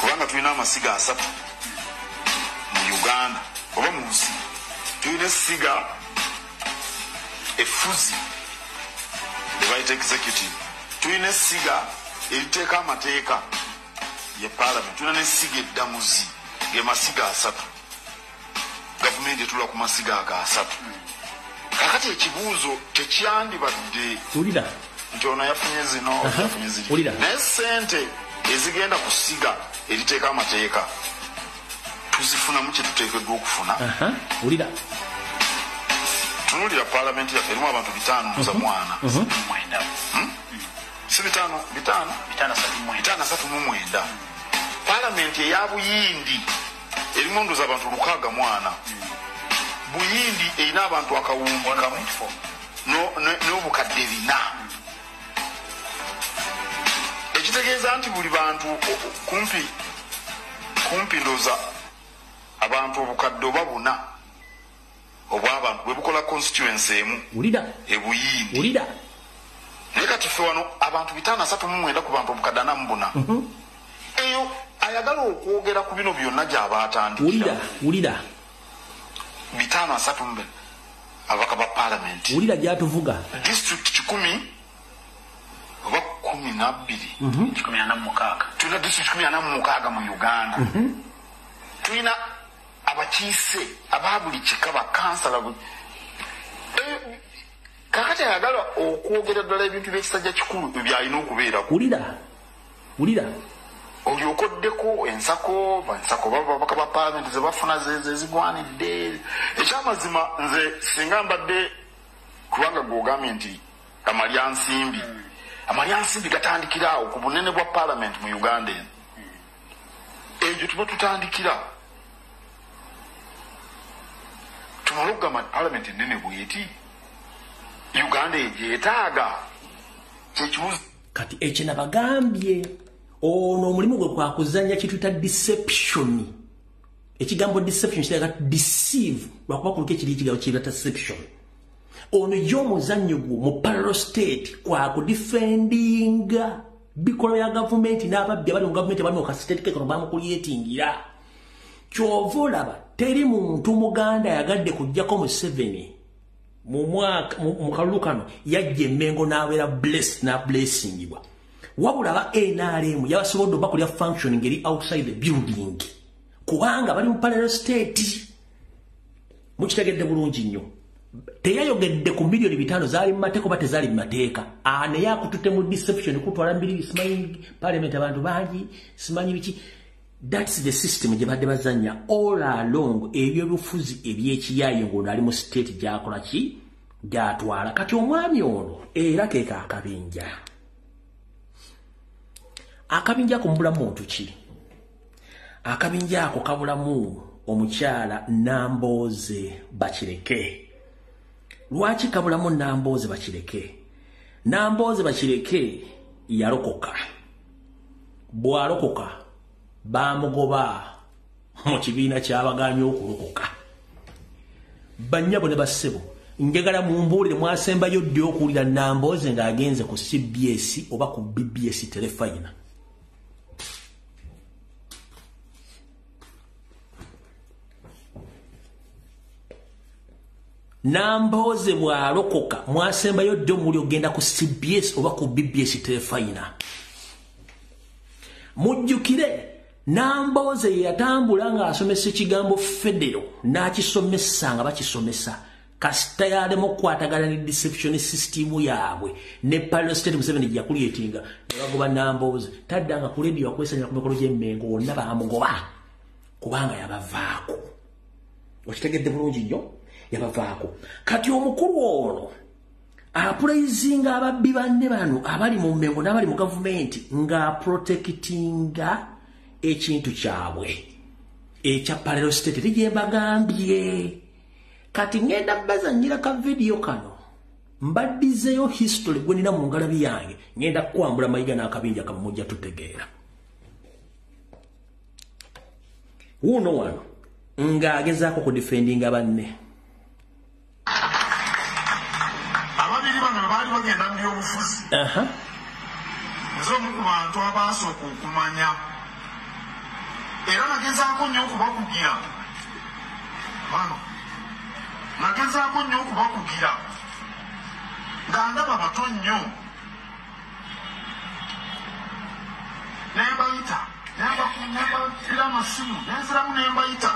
Kubanga tulina amasiga 3 mu Uganda oba mu nsi. Tulina essiga efuzi the right executive. Tulina essiga eriteeka amateeka ye parliament. Tulina n'essiga eddamuzi ge masiga 3. Gavumenti etula ku masiga aga 3. Kakati ekibuuzo tekyandibadde ulira nti ono yafunye zino yafunye ziri. Naye ssente ezigenda ku ssiga eriteeka amateeka tuzifunamu kye tuteekeddwa okufuna. Ulira tunulira parliament yaffe erimu abantu 5 mwenda si 5 39 parliament eya Buyindi erimu ndoza abantu 60 Buyindi erina abantu akawumbi kamu n'obukadde 4. Ekitegeeza nti buli bantu kumpi ndoza abantu obukadde oba 4 obw'abantu bwe bukola constituency emu e Buyindi. Ulira naye kati ffe wano abantu 539 ku bantu obukadde 44. Eyo ayagala okwogera ku bino byonna gy'aba atandikira. Ulira 530 abaka ba parliament. Ulira gyatuvuga district 10 oba 12 tulina district 16 mu Uganda. Tulina abakiise ababuli kika bakansala. Kakati ayagala okwogera ddala ebintu by'ekisajja kikulu byalina okubeera. Ulira olyokoddeko ensako babaka ba parliament ze bafuna zezigwanidde. Ekyamazima nze singa mbadde kubanga gwogambye nti amalyansimbi gatandikira awo ku bunene bwa parliament mu Uganda eno. Egyo tuba tutandikira tumala okugamba parliament ennene bweti Uganda egyetaaga kyekibuzo. Kati ekyo nabagambye ono omulimu gwe gwakuzanya kituyita deception. Ekigambo deception kiraga deceive lwakuba kuliko ekiri ekigambo kirata deception. Ono y'omuzannyo gwo mu parallel state kwakudefendinga bikola ya gavumenti n'ababbi abali mu gavumenti abali mu kastate kekano bamukulyetingira. Kyova olaba teri muntu Muganda yagadde kujjako Museveni mu kalulu kano yajja Emmengo n'abeera blessed na blessingibwa. Wabula ba NRM yabasobodde obakulya functioning eri outside the building kubanga bali mu parallel state. Mukitegedde bulungi nnyo. Teyayogedde ku milioni 5 zaali mu mateeka oba tezaali mu mateeka. Naye akututte mu deception kutwala mbiri simanyi parliament abantu bangi simanyi biki. That's the system gye badde bazanya all along ebyobufuzi eby'ekiyaayo ng'ono ali mu state gy'akola ki gy'atwala. Kati omwami ono era keeka akabinja ako mubulamu muntu ki? Akabinja ako kabulamu omukyala Nambooze Bakireke. Lwaki kabulamu Nambooze Bakireke? Nambooze Bakireke yalokoka. Bwalokoka bamugoba mu kibiina ky'abagaanyi okulokoka. Bannyabo ne bassebo njagala mumbuulire mwasembayo ddi okuwulira Nambooze ng'agenze ku CBS oba ku BBS telefayina. Nambooze bwalokoka mwasembayo ddi omuli ogenda ku CBS oba ku BBS telefayina. Mujjukire Nambooze yatambula ng'asomesa ekigambo federo n'akisomesa nga bakisomesa kasita yalema okukwatagana ne deception system yaabwe ne parallel state Museveni gyakulyetinga ne bagoba Nambooze taddanga ku radio akwesanya ku mikolo gy'Emmengo wonna baamugoba kubanga yabavaako. Okitegedde bulungi nnyo yabavaako. Kati omukulu ono apulaizinga ababbi banne bano abali mu Mmengo n'abali mu gavumenti ng'aprotectinga ekintu kyabwe ekya parallel state. Tegyembagambye kati ngenda bazanyira ka video kano mbaddizeeyo history gwe nina mu ngalabi yange ngenda kwambula Mayiga n'akabinja kamujja tutegeera wuno wano ng'agezaako ku defendinga banne ababiri bano baali bagenda mu byobufuzi nze omu ku bantu abaasooka okumanya era nagezaako nnyo okubakugira bano nagezaako nnyo okubakugira nga ndaba bato nnyo nembayita nembatira amasimu nenziramu nembayita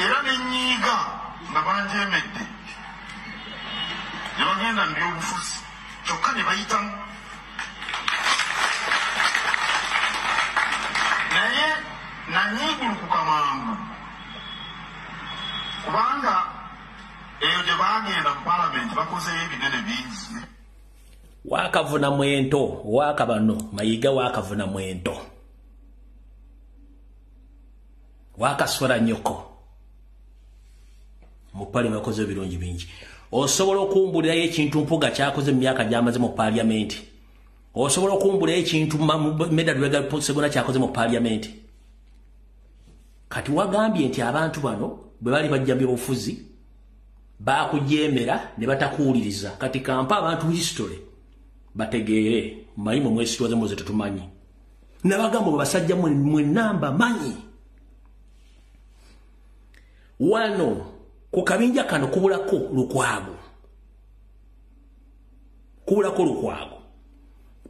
era nenyiiga nga banjeemedde ne bagenda mu byobufuzi kyokka ne bayitamu naye nanyiigulukuka mangu kubanga eyo gye bagenda mu palamenti bakozeyo ebinene bingi wakavuna mwento wakabano Mayiga wakavuna mwento wakaswala nyoko mu parliament yakoze birungi bingi osobola okumbulirayo ekintu Mpuuga kyakoze mu myaka gyamaze mu parliament osobola okumbulirayo ekintu Medard Lubega Sseggona kyakoze mu parliament kati wagambye nti abantu bano bwe bali bajja byobufuzi bakujeemera ne batakuwuliriza kati kampa abantu history bategeere manyi mu mwesi tuwaze muze tetumanyi nabagamba basajja mwe namba manyi wano ku kabinja kano kubulako Lukwago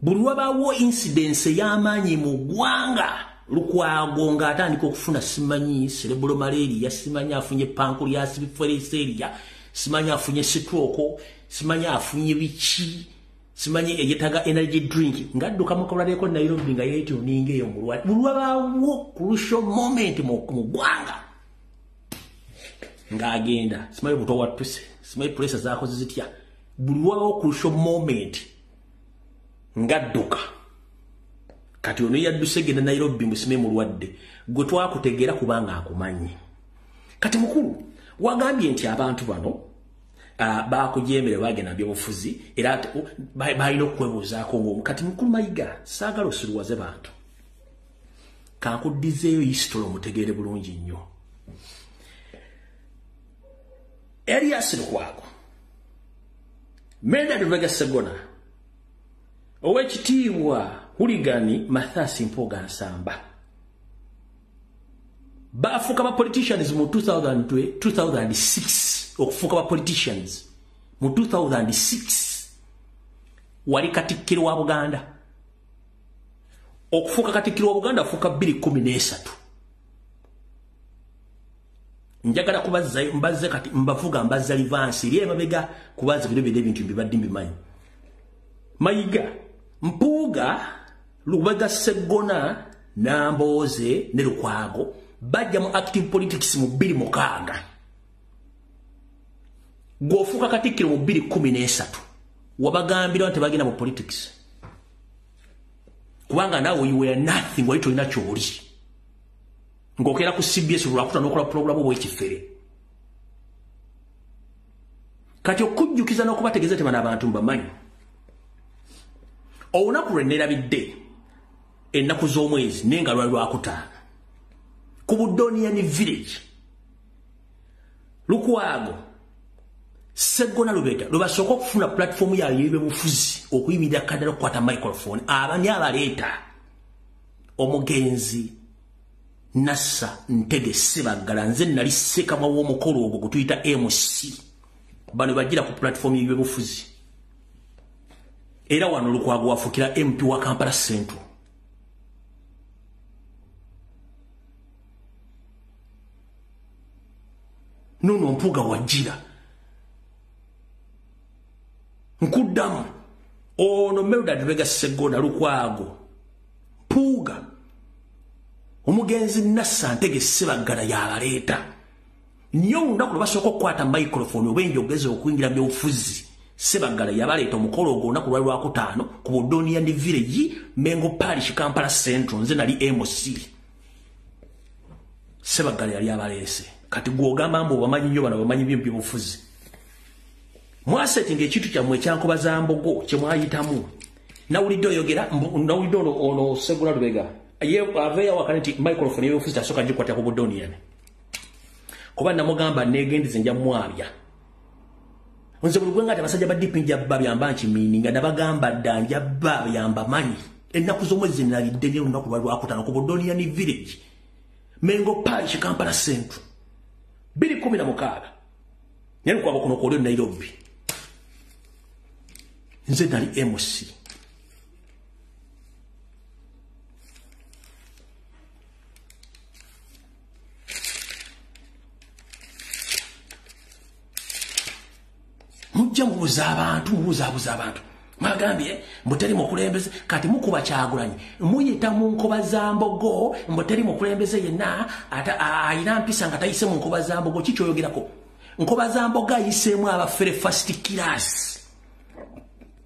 buli wabaawo incidence y'amaanyi mu ggwanga Lukwago ng'atandika okufuna simanyi cerebral malaria simanyi afunye pancreas bifereseria simanyi afunye stroke simanyi afunye biki simanyi eyetaga energy drink ngadduka mu kabaleko Nairobi nga yeetuninga eyo mulwali buli wabaawo crucial moment mu ggwanga ng'agenda simanyi buto watuse simanyi pressure zaakoze zitya buli wabaawo crucial moment ngadduka kati ono yadduse genda Nairobi musime mulwadde gwe twakutegeera kubanga akumanyi kati mukulu wagambye nti abantu bano bakujeemere bagenda byobufuzi era balina okwebuuzaako ng'omu kati mukulu Mayiga saagala osuluwaze bantu kankuddizeeyo history omutegeere bulungi nnyo Erias Lukwago Medard Lubega Sseggona owekitiibwa Huligani Mathias Mpuuga Nsamba bafuuka ba politicians mu 2006 okufuuka ba politicians mu 2006 wali katikkiro wa Buganda okufuuka katikkiro wa Buganda afuuka 2013 njagala kubazza mbazze kati mbavuga mbazza livansi eri emabega kubaza bino ebintu mbibadde mbimanyi Mayiga Mpuuga Lubega Sseggona Nambooze ne Lukwago bajja mu active politics mu 2006 gwofuuka katikkiro mu 2013 wabagambira nti bagenda mu politics kubanga naawe you were nothing wali tolina kyoli ng'okeera ku CBS lwakuta n'okola programu bw'ekifere kati okujjukiza n'okubategeeza nti bano abantu mbamanyi olunaku lwe neerabidde ennaku z'omwezi nenga lwali lwakutaano ku Budonian village Lukwago Sseggona Lubega lwe basooka okufuna platform yayo y'ebyobufuzi okuyimirira kaddala okukwata microphone abani abaleeta omugenzi Nassa Ntege Ssebaggala nze nali ssekamwa w'omukolo ogwo gutuyita MC bano bajjira ku platform y'ebyobufuzi era wano Lukwago wafukira MP wa Kampala Central nono Mpuuga wajjira nkuddamu ono Medard Lubega Sseggona Lukwago Mpuuga omugenzi Nassa Ntege Ssebaggala yabaleeta niyo olunaku lwe basooka okukwata microphone oba enjogeza okuyingira byobufuzi Ssebaggala yabaleeta omukolo ogwo olunaku lwali lwakutaano ku Budonian village Mengo Parish Kampala Central nze nali MC Ssebaggala yali abaleese kati gw'ogamba mbu bamanyi nnyo bano bamanyi by'ebyobufuzi mwasetinga ekintu kyammwe ekyankobaza mbogo kye mwayitamu nawulidde oyogera nawulidde ono Segula Lubega aveeyo awakane nti microphone y'ofiisi tasooka gikwata ku Budonian kuba namugamba neegendize nja mwabya nze buli gwe ngati abasajja ba DP njabba byamba nkimiini nga nabagamba dda njabba byamba manyi ennaku z'omwezi nalidde ne olunaku lwakutano ku Budonian village Mengo Parish Kampala Central 2016 nene kwabo kuno kolyo Nairobi nze nali MC mujja mubuuza abantu mwagambye mbuteri mukulembeze kati mukuba Kyagulanyi muyita mu nkoba za mbogo mbuteri mukulembeze yenna ayina mpisa nga tayise mu nkoba za mbogo kikyoyogerako nkoba za mbogo ayiseemu abafere first class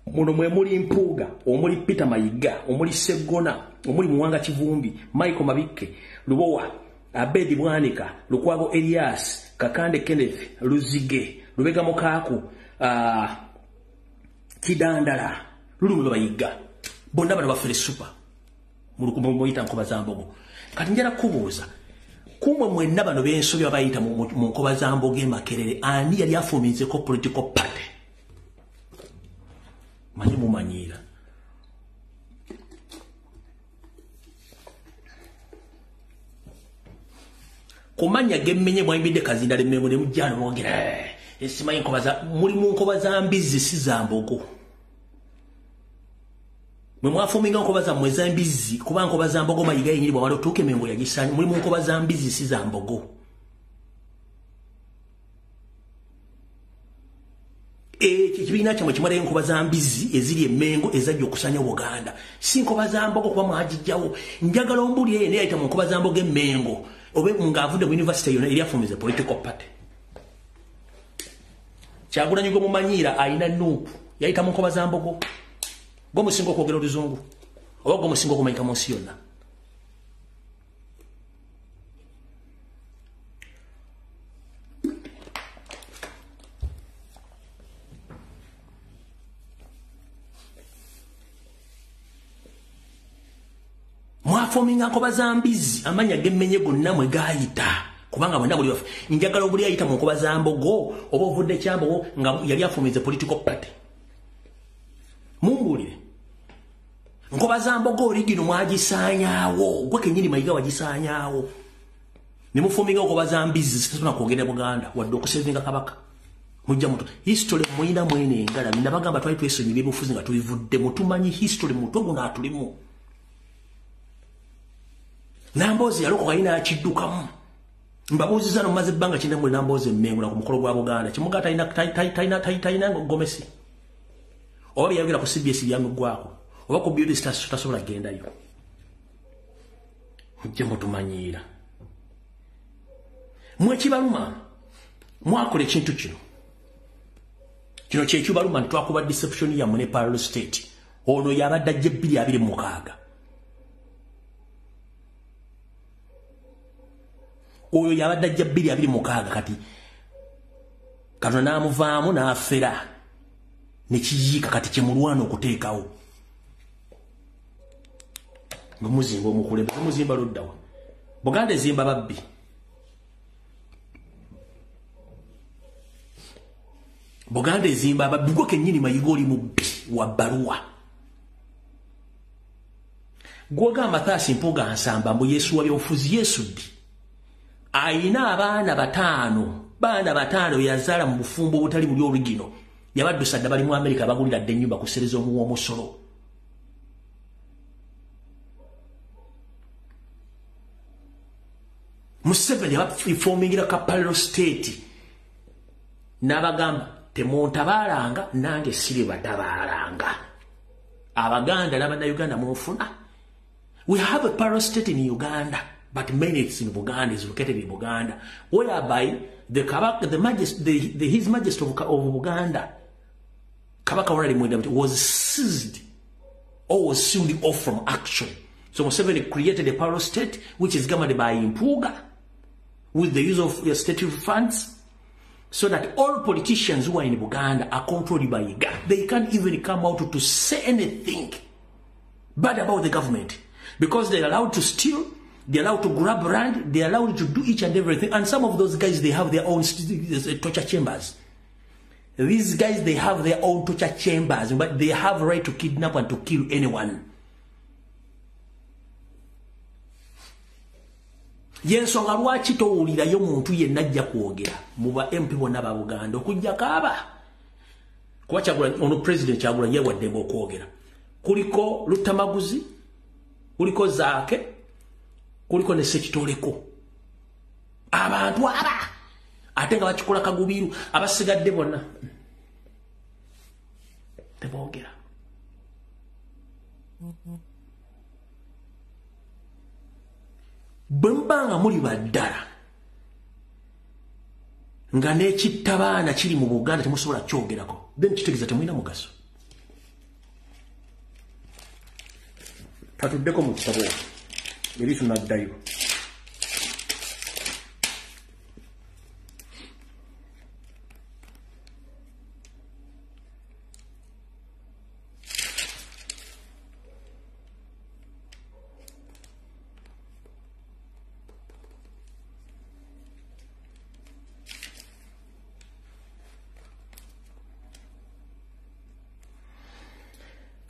muno mwe muli Mpuuga omuli Peter Mayiga omuli Segona omuli Muwanga Kivumbi Michael Mabikke Lubowa Abedi Bwanika Lukwago Elias Kakande Kenneth Luzige Lubega Mukaaku Kidandala Lulu Bayiga bonna bano bafere super muyita nkoba za mbogo kati njala kubuuza kumwe mwenna bano b'ensobi abayita mu nkoba za mbogo Makerere ani yali afuminzeko political party manyi mumanyira kumanya gemmenye mwayimbidde Kazinda Lemengo ne mujjana mwogera esimanyi nkoba za muli mu nkoba za mbizi si za mbogo mwe mwafuminga nkoba za mwe za mbizi kuba nkoba za mbogo Mayiga yenyini bwamala otuuke Mengo yagisanya muli mu nkoba za mbizi si za mbogo kibiina kyamwe kimalayo nkoba za mbizi eziri Mengo ezajja okusanya Buganda si nkoba za mbogo kuba mwagijjawo njagala ombulire yene yayita mu nkoba za mbogo Mengo obe ng'avudde mu university yonna eri afumize political party Kyagulanyi gwe mumanyiira ayina nuupu yayita mu nkoba za mbogo gwe musinga okwogera Oluzungu oba gwe musinga okumanyika mu nsi yonna mwafominga nkoba za mbizi amanya gemmenye gonna mwe gayita kubanga bonna buli bafu njagala obuli ayita mu nkoba za mbogo oba ovudde Kyambogo nga yali afumize political party mumbulire nkoba za mbogo origino mwagisaanyaawo gwe kenyini Mayiga wagisaanyaawo ne mufuminga nkoba za mbizi sitatuna kwogera Buganda wadde okusevinga Kabaka mujja muto history mwina mwene engala nabagamba twali twesonyiba ebufuzi nga tulivudde mutumanyi history muto guno atulimu Namboozi yaloko kayina akiddukamu mbabuuziza no maze ebbanga kinene mu Namboozi Mengo na ku mukolo gwa Buganda kimuga tayina Gomesi oba byayogera ku CBS byamugwako oba ku beauty stars tasobola gendayo mujje mutumanyiira mwe kibaluma mwakola ekintu kino kyekibaluma ntitwakuba deception ya mune parallel state ono yabadde ajja 2026 oyo yabadde ajja 2026 kati Katonda n'amuvaamu n'afera ne kiyiika kati kyemulwana okuteekawo muzimba omukulembeze muzimba luddawa Buganda ezimba babbi Buganda ezimba babbi gwe kennyini Mayiga oli mubbi wa bbaluwa gwoga Mathaasi Mpuuga Nsamba mbu Yesu wa byobufuzi Yesu ddi ayina abaana bataano yazaala mu bufumbo obutali buli origino yabaddusa dda bali mu America bagulira dde ennyumba ku Sereza omusolo Museveni yabaformingira ka parallel state n'abagamba temuntabaalanga nange siri batabaalanga Abaganda n'Abannayuganda munfuna we have a parallel state in Uganda but many it's in Buganda, is located in Buganda, whereby His Majesty of Buganda, Kabaka was seized or was sealed off from action. So Museveni created a parallel state which is governed by Mpuuga with the use of state funds. so that all politicians who are in Buganda are controlled by IGA. They can't even come out to say anything bad about the government because they're allowed to steal, they're allowed to grab land, they're allowed to do each and everything. And some of those guys, they have their own torture chambers. These guys, they have their own torture chambers, but they have a right to kidnap and to kill anyone. Yensonga lwaki towulirayo muntu yenna ajja kwogera muba MP bonna ba Buganda okujja kaaba kuba Kyagulanyi ono president Kyagulanyi yawaddenga okwogera kuliko Lutamaguzi kuliko Zaake kuliko ne Sekitoleko abantu aba ate nga bakikola kagubiru abasigadde bonna teboogera. Bwembanga muli baddala nga n'ekittabaana kiri mu Buganda temusobola kyogerako then kitegeeza temulina mugaso. Katuddeko mu kitabo eri tunaddayo.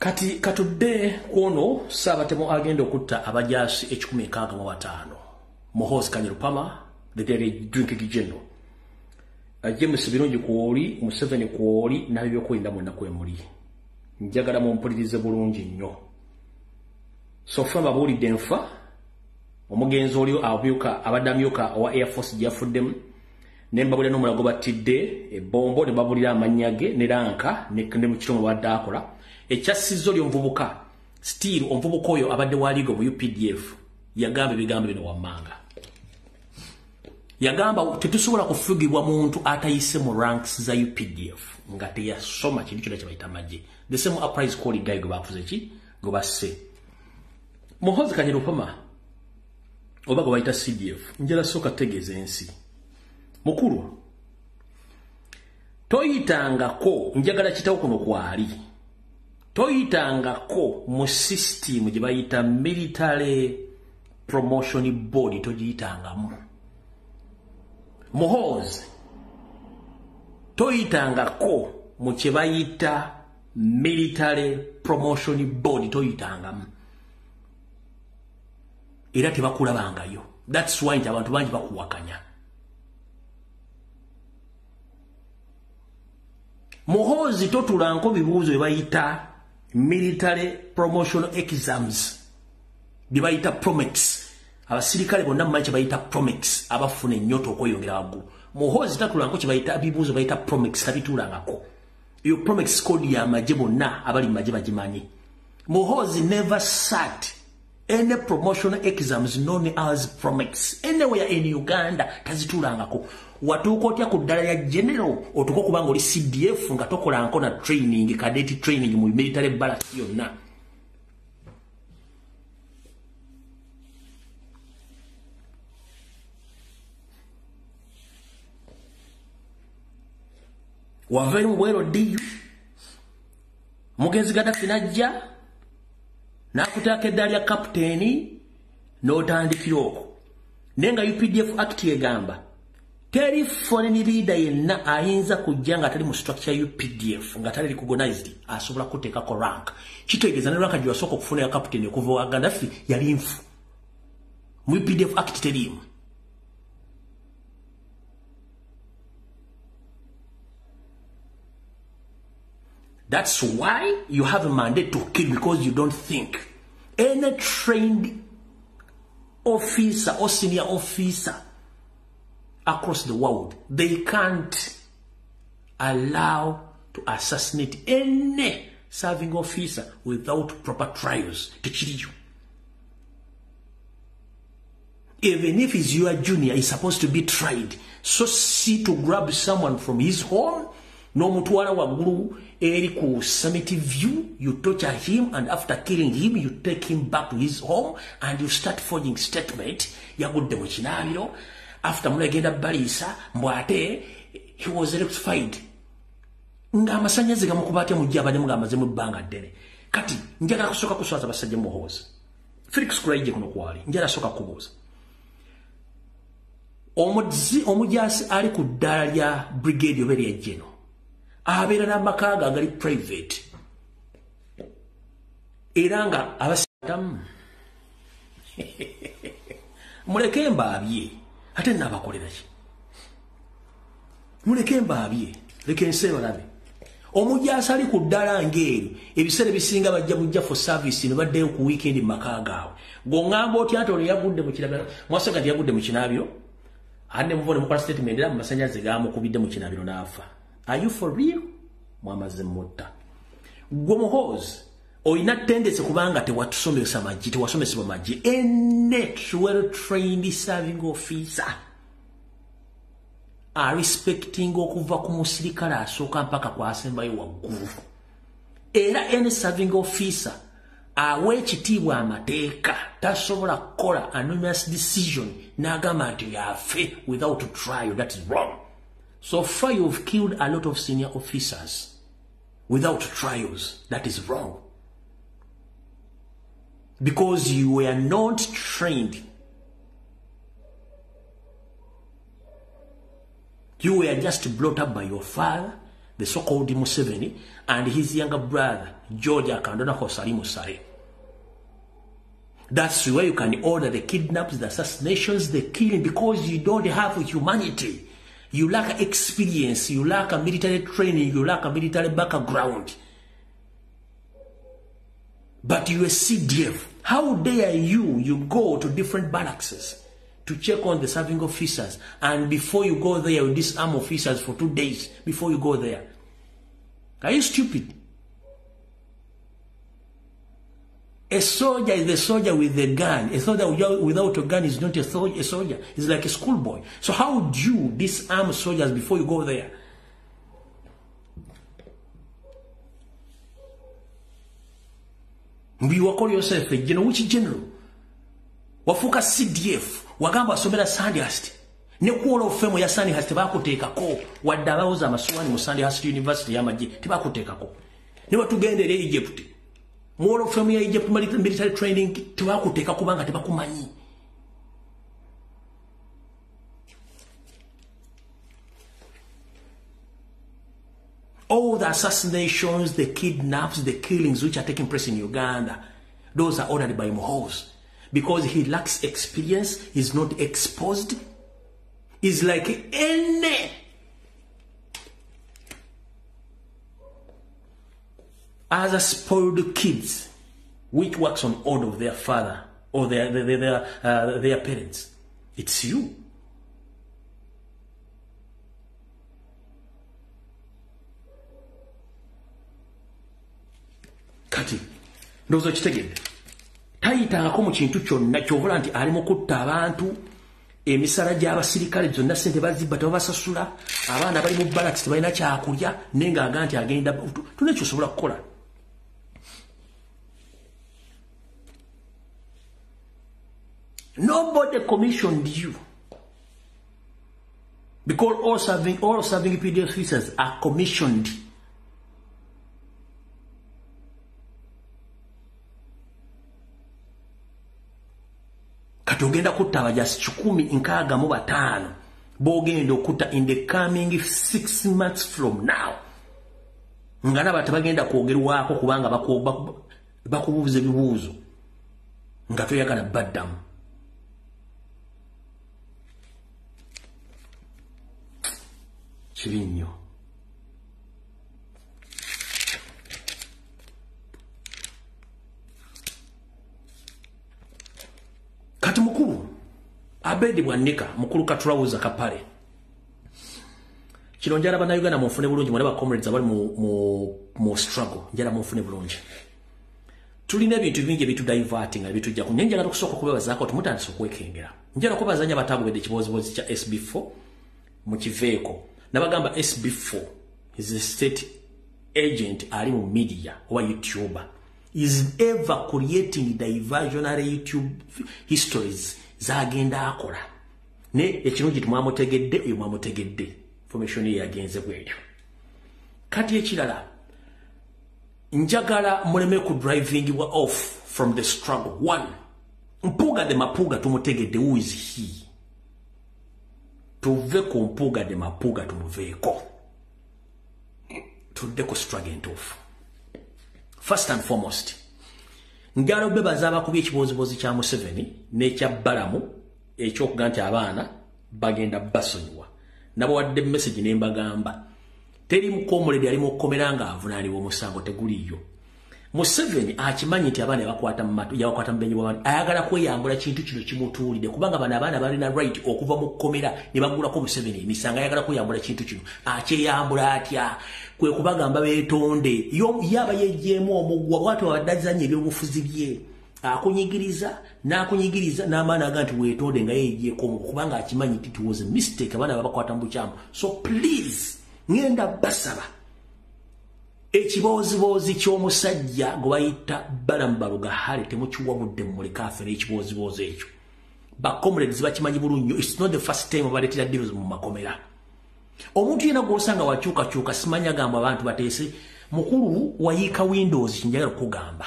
Kati katudde kuono Saabatemo agenda okutta abajasi 165 Muhoozi Kanyerupama the drinking general James Birungi kuoli Museveni kuoli nabyo kwenda monna kwemuli njagala mu mpulirize bulungi nnyo so famba buli denfa omugenzi oli abyuka abadamyuka wa Air Force jafuddemu nemba buli nomulago batidde ebombo ne babulira amanyage ne ranka ne mu kitundu wadakola ekyasizo ly'omuvubuka still omuvubuka oyo abadde waligo mu UPDF yagamba ebigambo bino wammanga yagamba tetusobola kufugibwa muntu atayise mu ranks za UPDF nga teyasoma kintu kyonna kye bayita magye the same applies koli guy gwe bafuze ki gwe basse Muhoozi Kanyerupama oba gwe bayita CDF njala soka tegeeza ensi mukulu toyitangako njagala kitawo kuno kwali toyitangako mu system gye bayita military promotion board togiyitangamu Muhoozi toyitangako mu kye bayita military promotion board toyitangamu era tebakulabangayo. That's why nti abantu bangi bakuwakanya. Muhoozi totulanko bibuuzo bye bayita military promotional exams bye bayita promex abasirikale bonna mmanyi kye bayita promex abafuna ennyoto okweyongera waggulu. Muhoozi tatulanko kye bayita bibuuzo bayita promex tabituulangako. Iyo promex code ya magye bonna abali magye bagimanyi. Muhoozi never sat any promotional exams known as promex anywhere in Uganda tazitulangako. Watuuka otya ku ddala ya general otuko kubanga oli CDF nga tokolanko na training cadet training mu military barracks yonna. Waveri mwero diyu Mugenzi Gaddafi najja nakutaka eddala lya kapteeni n'otandikira okwo. Nenga UPDF Act egamba teri foreign leader yenna ayinza kujja nga tali mu structure UPDF nga tali recognized asobola kuteekako rank. Kitegeeza ne rank gy'asooka okufuna ya kapteeni okuva wa Gaddafi yali nfu. Mu UPDF Act teriimu. That's why you have a mandate to kill, because you don't think. Any trained officer or senior officer across the world, they can't allow to assassinate any serving officer without proper trials to kill you. Even if he's your junior, he's supposed to be tried. So see to grab someone from his home, no mutwala wagulu eri ku Summit View, you torture him, and after killing him, you take him back to his home and you start forging statement. Yagudde mu kinabiro after mulagenda balisa mbwate he was electrified nga amasanyaze gamukubate mu jaba nemu gamaze mu banga ddene kati njagala kusoka kuswaza basajja mu hoza Felix Kuraije kuno kwali njala soka kubuza omujasi ali ku ddala lya brigade oberi ejeno abeera n'amakaga agali private era nga abasitamu muleke mbaabye ate n'abakolera ki muleke mbaabye leke nsebo labe omujasi ali ku ddala ng'eru ebiseera bisinga bajja bujja for service ne baddeyo ku weekend mu makaaga awe ng'oŋŋamba otya ati olwo yagudde mu kirabiro mwasoga nti yagudde mu kinaabiro ande muvone mukola statement era mu masanyaze gaamukubidde mu kinabiro n'afa. Are you for real? Mwamaze mutta. Gwe muhozi oyina tendency kubanga tewatusomesa maggi tewasomesebwa maggi a net well trained serving officer are respecting okuva ku musirikale asooka mpaka kwasembayo waggulu era any serving officer awe ekitiibwa amateeka tasobola kukola anonymous decision n'agamba nti yafe without trial. That is wrong. So far you've killed a lot of senior officers without trials. That is wrong. Because you were not trained. You were just brought up by your father, the so-called Museveni, and his younger brother, George Akandona Kosari Musare. That's where you can order the kidnaps, the assassinations, the killing, because you don't have humanity. You lack experience, you lack a military training, you lack a military background. But you're a CDF. How dare you go to different barracks to check on the serving officers, and before you go there, you disarm officers for 2 days before you go there? Are you stupid? A soldier is a soldier with a gun. A soldier without a gun is not a soldier. It's like a schoolboy. So how would you disarm soldiers before you go there? You call yourself a general. Which general? Wafuka CDF. Wagamba asomera Sandhurst. Ne kuola ofemo ya Sandhurst tebakuteekako. Wadde abawuza amasomero mu Sandhurst University y'amagye tebakuteekako. Ne batugendera Egypt. More of family Egypt military training tebakuteka kubanga tebakumanyi. All the assassinations, the kidnaps, the killings which are taking place in Uganda, those are ordered by Muhoozi. Because he lacks experience, he's not exposed. He's like any other spoiled kids which works on order of their father or their parents. It's you. Kati ndozo kitegedde tayitaako mu kintu kyonna ky'obola nti ali mu kutta abantu emisala gy'abasirikale zonna ssente bazibba tebabasasula abaana bali mu barracks tebalina kyakulya naye ng'aga nti agenda tuna ekyosobola kukola. Nobody commissioned you, because all serving PDF officers are commissioned. Katogenda kutta abajasi 165 bogenda okutta in the coming 6 months from now. Ngana batabagenda kwogerwako kubanga bakubuuza ebibuuzo nga toyagala baddamu. Kibi nnyo. Kati mukulu Abedi Bwanika mukulu katulawuza kapale kino njala bannayuganda munfune bulungi mwalaba comrades abali mu struggle njala munfune bulungi. Tulina ebintu bingi ebitudiverting ebitujja ku njala tukusooka kubebazaako tumutandise okwekengera. Njala kubazanya batagobedde ekiboozibozi kya SB4 mu kiveeko nabagamba SB4 is a state agent ali mu media or YouTuber is ever creating diversionary YouTube histories zagenda akola ne ekirungi tumwamutegedde uyo mwamutegedde information yagenze bwetyo kati ekirala njagala muleme ku driving wa off from the struggle. One, Mpuga de Mapuga tumutegedde who is he. Tuve ku Mpuga de Mapuga tumuveeko. Tudde ku struggle off. First and foremost, njagala obebaza abakubi ekibozibozi kya Museveni n'ekya Balamu ekyokuga nti abaana bagenda basonyiwa. Nabo wadde message ne mbagamba teri mukomoledi ali mukomera nga avunaanibwa omusango teguliyo. Museveni akimanyi nti abaana bakwata mmatu yakwata mbenyi bw'abantu ayagala kweyambula kintu kino kimutuulide kubanga bano abaana balina right okuva mu komera ne bagulako Museveni emisanga ayagala kweyambula kintu kino akyeyambula atya kwe kubagamba beetonde yaba yejjeemu omugwa bwatu abadazanye ebyobufuzi bye akunyigiriza n'amaana aga nti weetonde nga yejjeeko kubanga akimanyi nti it was a mistake abaana babakwata mu bukyamu. So please ngenda basaba ekibozibozi ky'omusajja gwe bayita Balamu Baluga Hale temukiwabudde muleka afere ekibozibozi ekyo. Bakomrades bakimanyi bulungi. It's not the first time baletera deals mu makomera. Omuntu yena gw'osanga wakyukakyuka simanya gamba abantu bateese mukulu wayiika Windows njagala kugamba.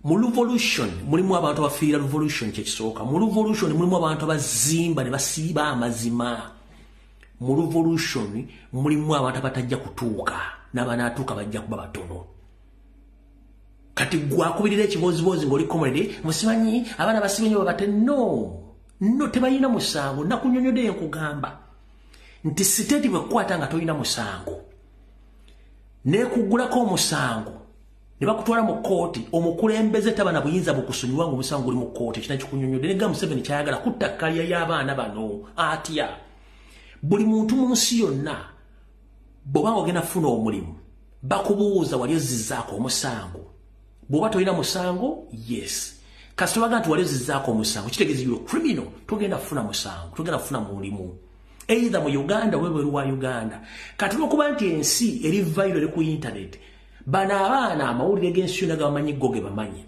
Mu revolution mulimu abantu abafiira revolution kyekisooka. Mu revolution mulimu abantu abazimba ne basiiba amazima. Mu revolution mulimu abantu abatajja kutuuka n'abanaatuuka bajja kuba batono. Kati gwakubirira ekibozibozi ng'oli comrade musimanyi abaana basibenyo babate no tebalina musango nakunyonyodde nkugamba nti siteti bwekwata nga tolina musango nekugulako omusango ne bakutwala mu kooti omukulembeze taba na buyinza bukusonyiwa nga omusango guli mu kooti ekina kikunyonyodde ne Museveni kyayagala kutta kkalya y'abaana bano atya. Buli muntu mu nsi yonna bw'oba ogenda funa omulimu bakubuuza wali ozizzaako omusango. Bw'oba tolina musango, yes. Kasita baga nti wali ozizzaako omusango kitegeeza you're criminal, togenda kufuna musango, togenda kufuna mulimu. Either mu Uganda webweru wa Uganda. Kati lw'okuba nti ensi eri viral ku internet, bano abaana amawulire g'ensi yonna gabamanyi go ge bamanyi.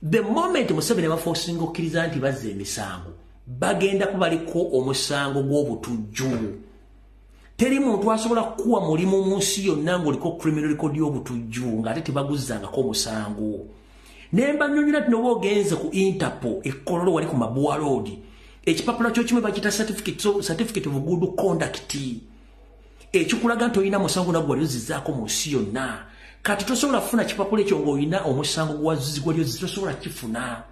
The moment Museveni baforcing okkiriza nti bazza emisango bagenda kubaliko omusango gw'obutujju. Teri muntu asobola kuwa mulimu mu nsi yonna ng'oliko criminal record y'obutujju ng'ate tebaguzzangako omusango. Nemba nnyonnyola nti n'oba ogenze ku Interpol ekkololo wali ku Mabuwa Road ekipapula kyo kimu bakiyita certificate of good conduct ekikulaga nti olina musango nagwo wali ozizzaako mu nsi yonna. Kati tosobola kufuna kipapula ekyo ng'olina omusango gwali tosobola kifuna.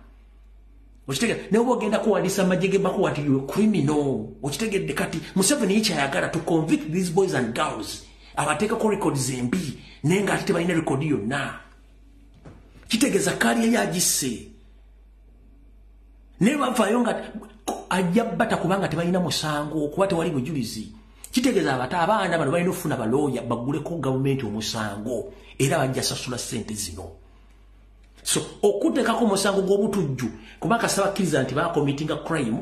Okitegedde n'oba ogenda kuwandiisa amagye ge bakuwa nti you criminal. Okitegedde kati Museveni kyayagala to convict these boys and girls abateekako records embi naye ng'ate tebalina record yonna. Kitegeeza kaalya yagisse naye bavaayo nga ajja bata kubanga tebalina musango kuba tewali bujulizi. Kitegeeza abaana bano balina okufuna balooya bagguleko gavumenti omusango era bajja sasula ssente zino. So okuteekako omusango gw'obutujju kuba kasaba kkiriza nti bakomitinga crime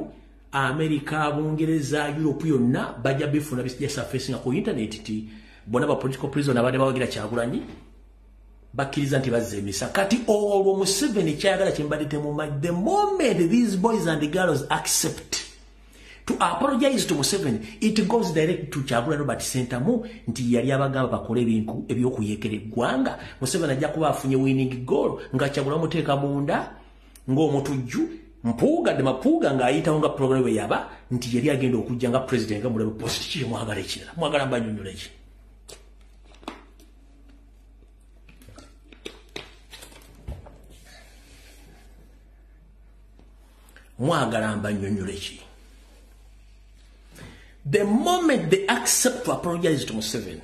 America, Bungereza, Europe yonna bajja bifuna bijja facing ku internet ti bona ba political prison abadde bawagira Kyagulanyi bakkiriza nti bazza emisa. Kati olwo Museveni kyayagala kyembadde mu the moment these boys and the girls accept to apologize to Museveni, it goes direct to Kyagulanyi Robert Sentamu nti yali abagamba bakole ebintu ebyokuyeekera eggwanga. Museveni ajja kuba afunye winning goal nga Kyagulanyi muteeka munda ng'omutujju Mpuga de Mapuga ng'ayitawo nga program we yaba nti yali agenda okujja nga president nga mulabe post kiri mwagala ekirala mwagala mbanyonnyola ki. Mwagala mbanyonnyola ki. The moment they accept to apologize to Museveni,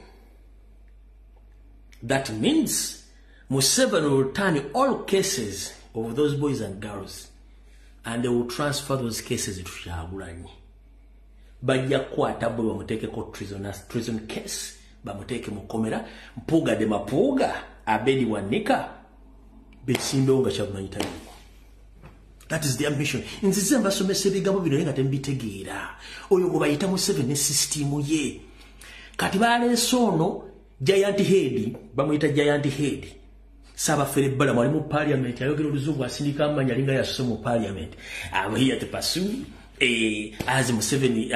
that means Museveni will return all cases of those boys and girls and they will transfer those cases to Kyagulanyi. Bajja kukwata bwe bamuteekeko treason case bamuteeke mu komera. Mpuga de Mapuga Abedi Wanika besimbewo nga Kyagulanyi taliwo. That is the ambition. Nzize mbasomesa ebigambo bino nga tembitegeera. Oyo gwe bayita Museveni system ye. Kati baleese ono Giant Head bamuyita Giant Head. Sabafere Balamu wali mu parliament ayogera oluzungu asindika amanya linga yasse mu parliament. I'm here to pursue as Museveni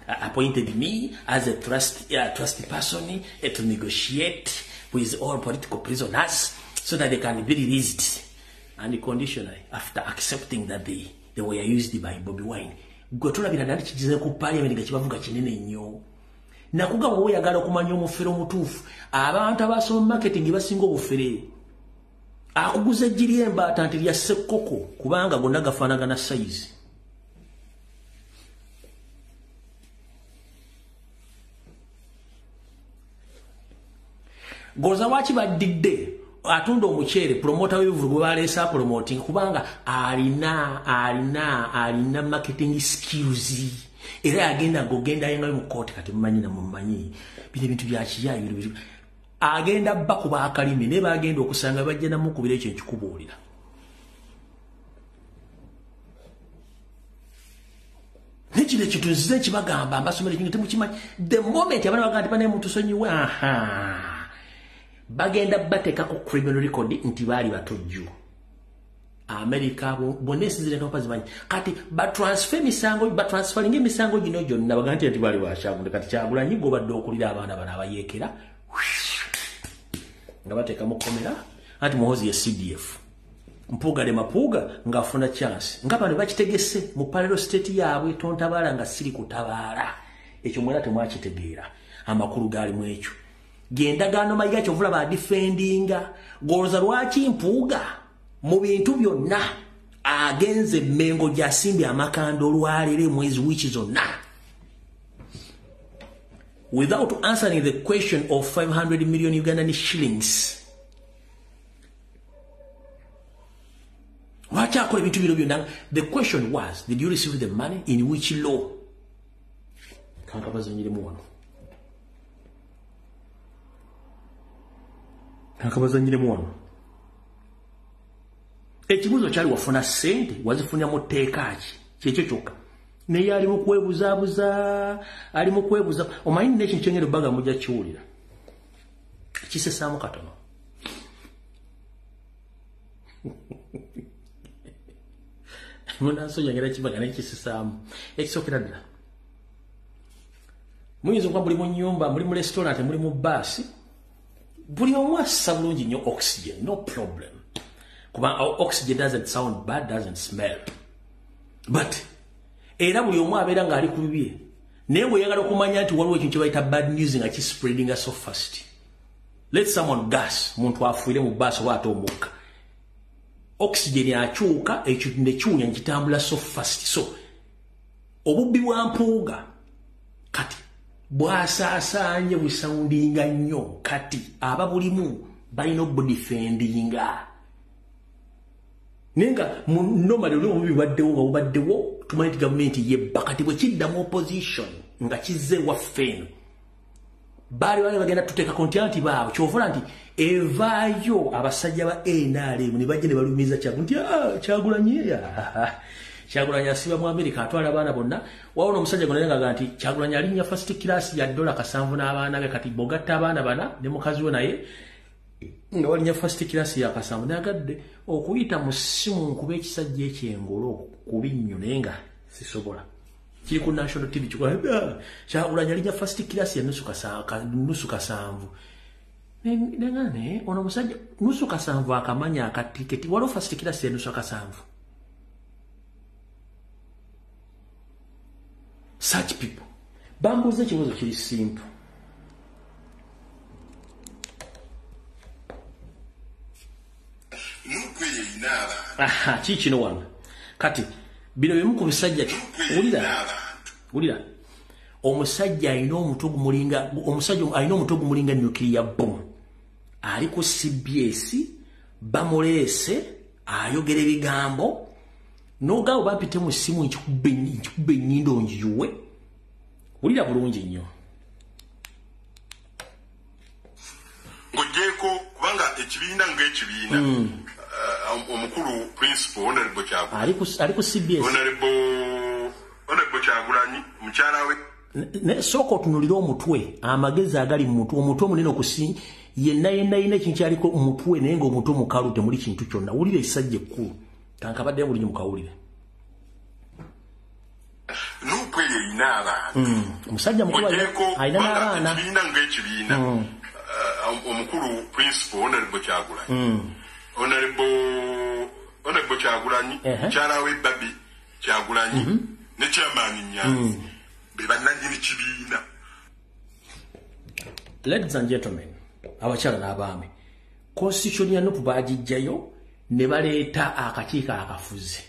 appointed me as a trusty person to negotiate with all political prisoners so that they can be released unconditionally after accepting that they were used by Bobby Wine. Gotula bina nati kijize ku parliament gakibavuga kinene nnyo. Nakugaba we yagala okumanya omufere omutuufu. Abantu abasomo marketing basinga obufere. Akuguza ejjiri embaata nti lya ssekoko kubanga gonna gafaanagana size. Goza wachi badidde atunda omuchere promoter w'ebivugo baleesa promoting kubanga alina marketing skills era agenda gogenda yenga mu court kati mmanyi na mmanyi bile bintu bya kiyayo agenda bakuba akalimi ne bagenda okusanga bajja na mukubira ekyo nkikubuulira nekile kitunzize kibagamba mbasomere kintu temukimanyi the moment abana baganda pane muntu sonyiwe bagenda bateka ku criminal record nti bali batojju America bonesi zile kapazi manyi kati ba transferring emisango gino gyonna baganda nti bali bashabu kati kyagula nyigo badde okulira abana bana abayekera nga bateka mukomera ati muhozi ya CDF mpuga de mapuga ngafuna chance ngapa ne bakitegese mu parallel state yaabwe tontabala nga siri kutabala ekyo mwera temwakitegeera amakuru gali mu ekyo genda gano mayiga kyovula ba defendinga goloza lwaki mpuga mu bintu byonna agenze mengo jasimbi amakando lwalire mwezi wiki zonna without answering the question of 500 million Ugandan shillings. The question was, did you receive the money? In which law? Ekibuzo kyali wafuna sente wazifunya mu teekaki kyekyo kyokka naye ali mu kwebuza omanyi n'ekintu kyengeri baga mujja kiwulira kisesaamu katono munansoja ngera kibaga nekisesaamu ekisookera ddala muyinza okuba buli mu nnyumba muli mu restaurant muli mu baasi buli omu assa bulungi nnyo oxygen no problem kuba oxygen doesn't sound bad, doesn't smell. But era buli omu abeera nga ali ku bibye naye bwe yagala okumanya nti waliwo ekintu kye bayita bad news nga kispreadinga so fast. Let someone gas muntu afuire mu baasi oba ate omukka oxygen akyuka ekyo nekiwunya nkitambula so fast. So obubbi bwa mpuuga kati bwasaasaanye busoundinga nnyo kati aba bulimu balina obudifendinga nenga normally obubi baddewo tumanyi nti gavumenti yebba kati bwe kiddamu opposition nga kizze waffeeno bali bagenda tuteekako nti anti baabo kyovula nti evaayo abasajja ba NRM ne bajja ne balumiza nti Kyagulanyi asiba mu America atwala abaana bonna wawona omusajja gonna nga nti Kyagulanyi alinya first class ya $7 n'abaana be kati bogatta abaana bana ne mukazi we naye nga walinya first class ya $7 nagadde okuyita mu ssimu nkube ekisajja ekyengolo kubi nnyo naye nga sisobola kiri ku national TV kikola Kyagulanyi alinya first class ya $7 nengane ono omusajja $7 akamanya akatiketi waliwo first class ya $7. Such people. Bambuze kibuzo kiri simple. Nukweye inala. Aha, kino wano. Kati bino bimu ku bisajja ulira. Omusajja alina omutwe gumulinga nuclear bomb. Ali ku CBS bamuleese ayogera ebigambo nogawo bapite mu simu nkikubbe nnyindo njiwe ulira bulungi nnyo ng'ogyeko kubanga ekibiina ng'ekibiina omukulu principal honorable Kyagulanyi ali ku CBS honorable Kyagulanyi mukyala we ne soko tunulira omutwe amagezi agali mu omutwe munene okusi yenna ina ekintu kyaliko omutwe naye ng'omutwe mukalu temuli kintu kyonna ulira ekisajja ekkulu kankabadde buli mukawulire nina abantu omusajja mukulu alina n'abaana ekibiina ng'ekibiina omukulu principal honorable Kyagulanyi mukyala we Babi Kyagulanyi ne chairman Nyanzi be bannannyini kibiina. Ladies and gentlemen, abakyala n'abaami, constitution ya Nuupu baagijjayo ne baleeta akakiiko akafuzi.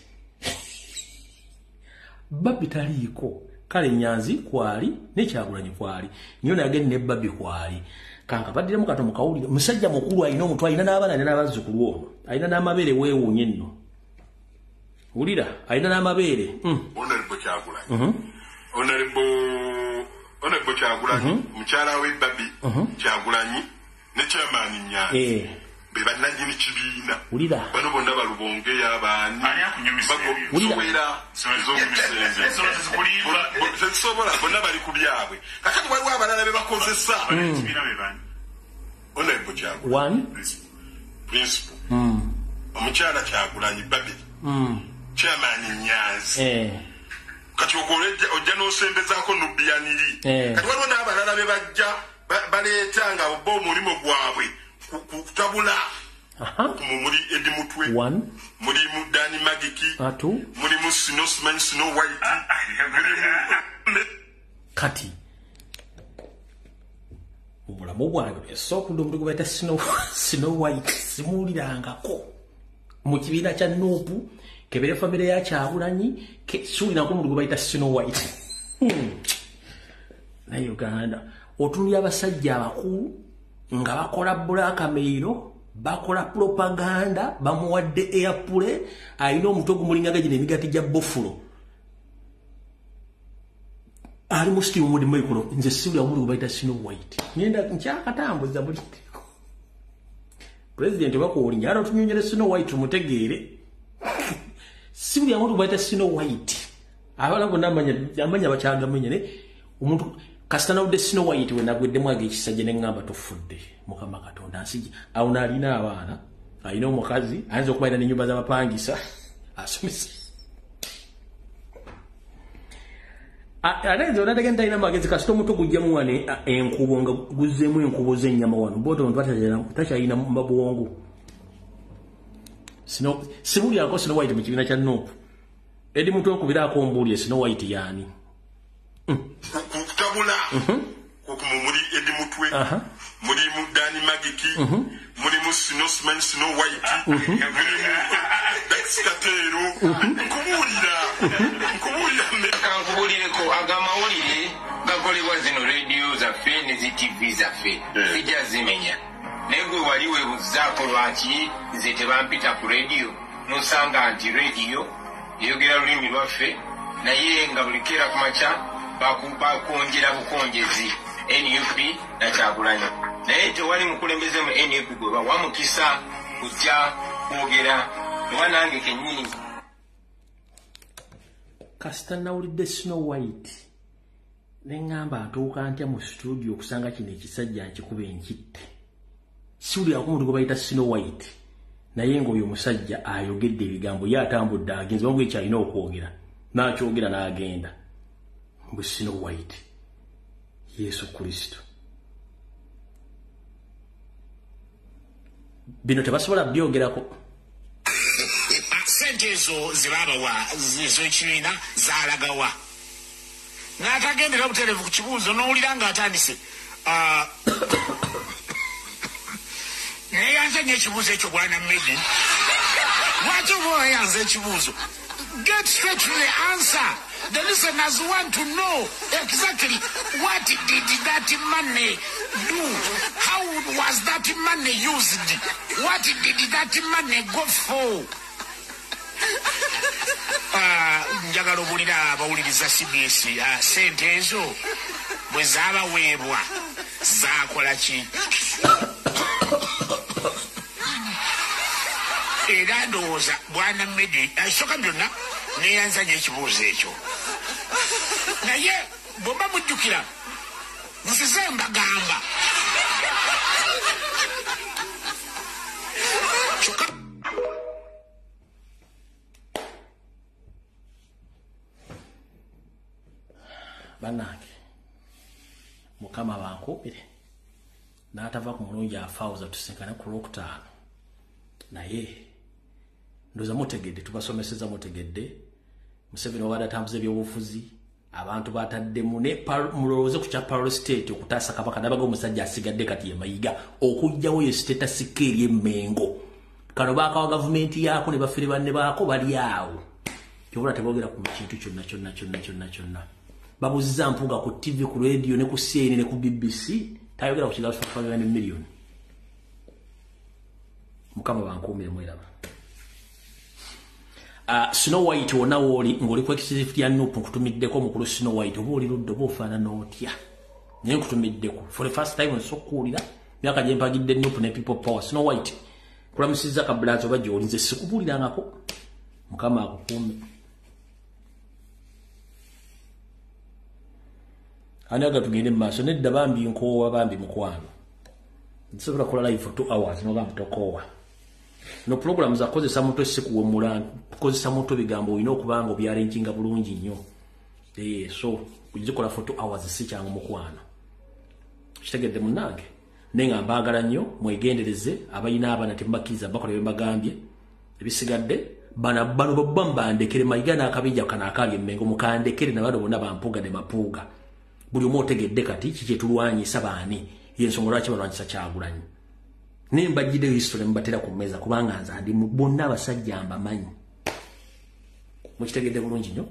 Babi taliiko, kale Nyanzi kwali ne Kyagulanyi kwali, nyo nagende ne Babi kwali. Kanka baddiramu katono kawulire, musajja mukulu alina omutwe, alina n'abaana, alina n'abazzukulu ono, alina n'amabeere weewuunye nno. Wulira, alina n'amabeere. Honorable Kyagulanyi. Honorable Kyagulanyi, mukyala we Babi Kyagulanyi ne chairman Nyanzi. Be bannannyini kibiina. Wulira. Bano bonna balubonge y'abaani. Wulira. Tezisobola bonna bali ku byabwe. Kakati waliwo abalala be bakozesa. Honorable Kyagulanyi. Principal. Omukyala Kyagulanyi Babi. Chairman Nyanzi. Kati ojja n'osembezaako Nubiyaniri. Kati waliwo n'abalala be bajja baleeta nga bo omulimu gwabwe kutabula. Muri Edi Mutwe. Mulimu Dani Magiki. Mulimu Snow White. Kati obulamu bwange esookundi omuntu gwe bayita Snow White simuwulirangako mu kibiina kya Nuupu kebere famire ya Kyagulanyi siwulirangako omuntu gwe bayita Snow White. Naye Uganda otunulira abasajja abakulu nga bakola blackmail, bakola propaganda, bamuwadde airpule, alina omutwe gumulingaga gino emigati gya Buffalo. Ali musti omudi mwekuno, nze siwulira omuntu gwe bayita Snow White. Ngenda nkyakatambuza buli nteko. President bakuwulinya era otunyonyere Snow White tumutegeere. Siwulira omuntu gwe bayita Snow White. Abala bonna amanya bakyagamanya ne omuntu kasitana udde Snow White we nagweddemu ag'ekisajja ne ngamba tofudde Mukama Katonda nsijja awo naalina abaana alina omukazi ayinza okubaira n'ennyumba z'abapangisa asomesa ate nze onatagenda talina magezi kasita omutwe gujjamu wane enkubo nga guzzeemu enkubo z'ennyama wano boota omuntu takyalina mabwongo sibulyako Snow White mu kibiina kya Nuupu Edi Mutwe okubiraako ombuulye Snow White yaani kutabula muri Edi Mutwe mulimu Dani Magiki mulimu Snow White mulimu Dexter nkubulireko agamawulire gakolebwa zino rediyo zaffe ne zi TV zaffe zijja zimenya naye gwe wali weebuzaako lwaki nze tebampita ku rediyo nosanga nti rediyo eyogera lulimi lwaffe naye nga buli keera ku makya bakwongera bukonjezi NUP na Kyagulanyi naye tewali mukulembeze mu NUP gwe bawa mukisa kujja kwogera oba nange kennyini kasita nawulidde Snow White ne ngamba atuuka ntya mu studio okusanga kino ekisajja nkikuba enkitte siwulirako omuntu gwe bayita Snow White naye ng'oyo omusajja ayogedde ebigambo ye atambudde agenze wabula ekyalina okwogera n'akyogera n'agenda mbu Snow White Yesu Kristo bino tebasobola byogerako sente ezo zibabawa ez'ekibiina zaalagawa n'atagendera butereevu ku kibuuzo n'owulira ng'atandise neyanze nnyo ekibuuzo ekyo bwana Mmedi lwaki oba oyanze ekibuuzo get straight to the answer. The listeners want to know exactly what did that money do? How was that money used? What did that money go for? Njagala obulira abawuliriza CBS sente ezo bwe zaabaweebwa zaakola ki? Era ndowooza bwana Mmedi asooka byonna neyanzanya ekibuuzo ekyo naye bwemba mujjukira nzize mbagamba banange mukama bankubire n'atava ku mulungi afauza tusinkana ku Lwokutaano naye ndoza mutegedde tubasomeseza mutegedde Museveni wabadde atambuza ebyobufuzi abantu bataddemu ne mulowooze ku Kyapalo state okutaasa kabaka nabaga omusajja asigadde kati ye Mayiga okujjawo ye state sikeri emengo kano baakawa gavumenti yaako ne bafire banne baako bali awo kyobula tebogera ku kintu kyonna babuzizza Mpuuga ku TV ku radio ne ku CNN ne ku BBC tayogera ku kigaso fa million mukama bankuumire mwiraba Snow White wona woli ngoli kwa kisifiti ya Nuupu nkutumiddeko mukulu Snow White oba oli ludde ofaana n'otya naye nkutumiddeko for the first time nsokuulira myaka gye mpagidde Nuupu ne People Power Snow White kulamusizza kabulazo oba gy'olinze sikubuulirangako mukama akukuume ani aga tugende mu maaso nedda bambi nkoowa bambi mukwano nsobola kola live for 2 hours nogamba tokoowa no program za kozesa muntu esikuwemula kozesa muntu bigambo olina okubanga obyalenkinga bulungi nnyo so kugikola for 2 hours si kyangu mukwano kitegedde munnange nenga mbaagala nnyo mwegendereze abayina abana temubakkiriza bakola bye mbagambye ebisigadde bano bobba ndekere Mayiga n'akabijja kana akali emmengo mukandekere nabano bonna bampuuga ne mapuuga buli omu otegedde kati kiki tulwanyisa baani yensonga lwaki balwanyisa Kyagulanyi nembajjidde history mbatera ku mmeeza kubanga nze ndi bonna abasajja mbamanyi mukitegedde bulungi nnyo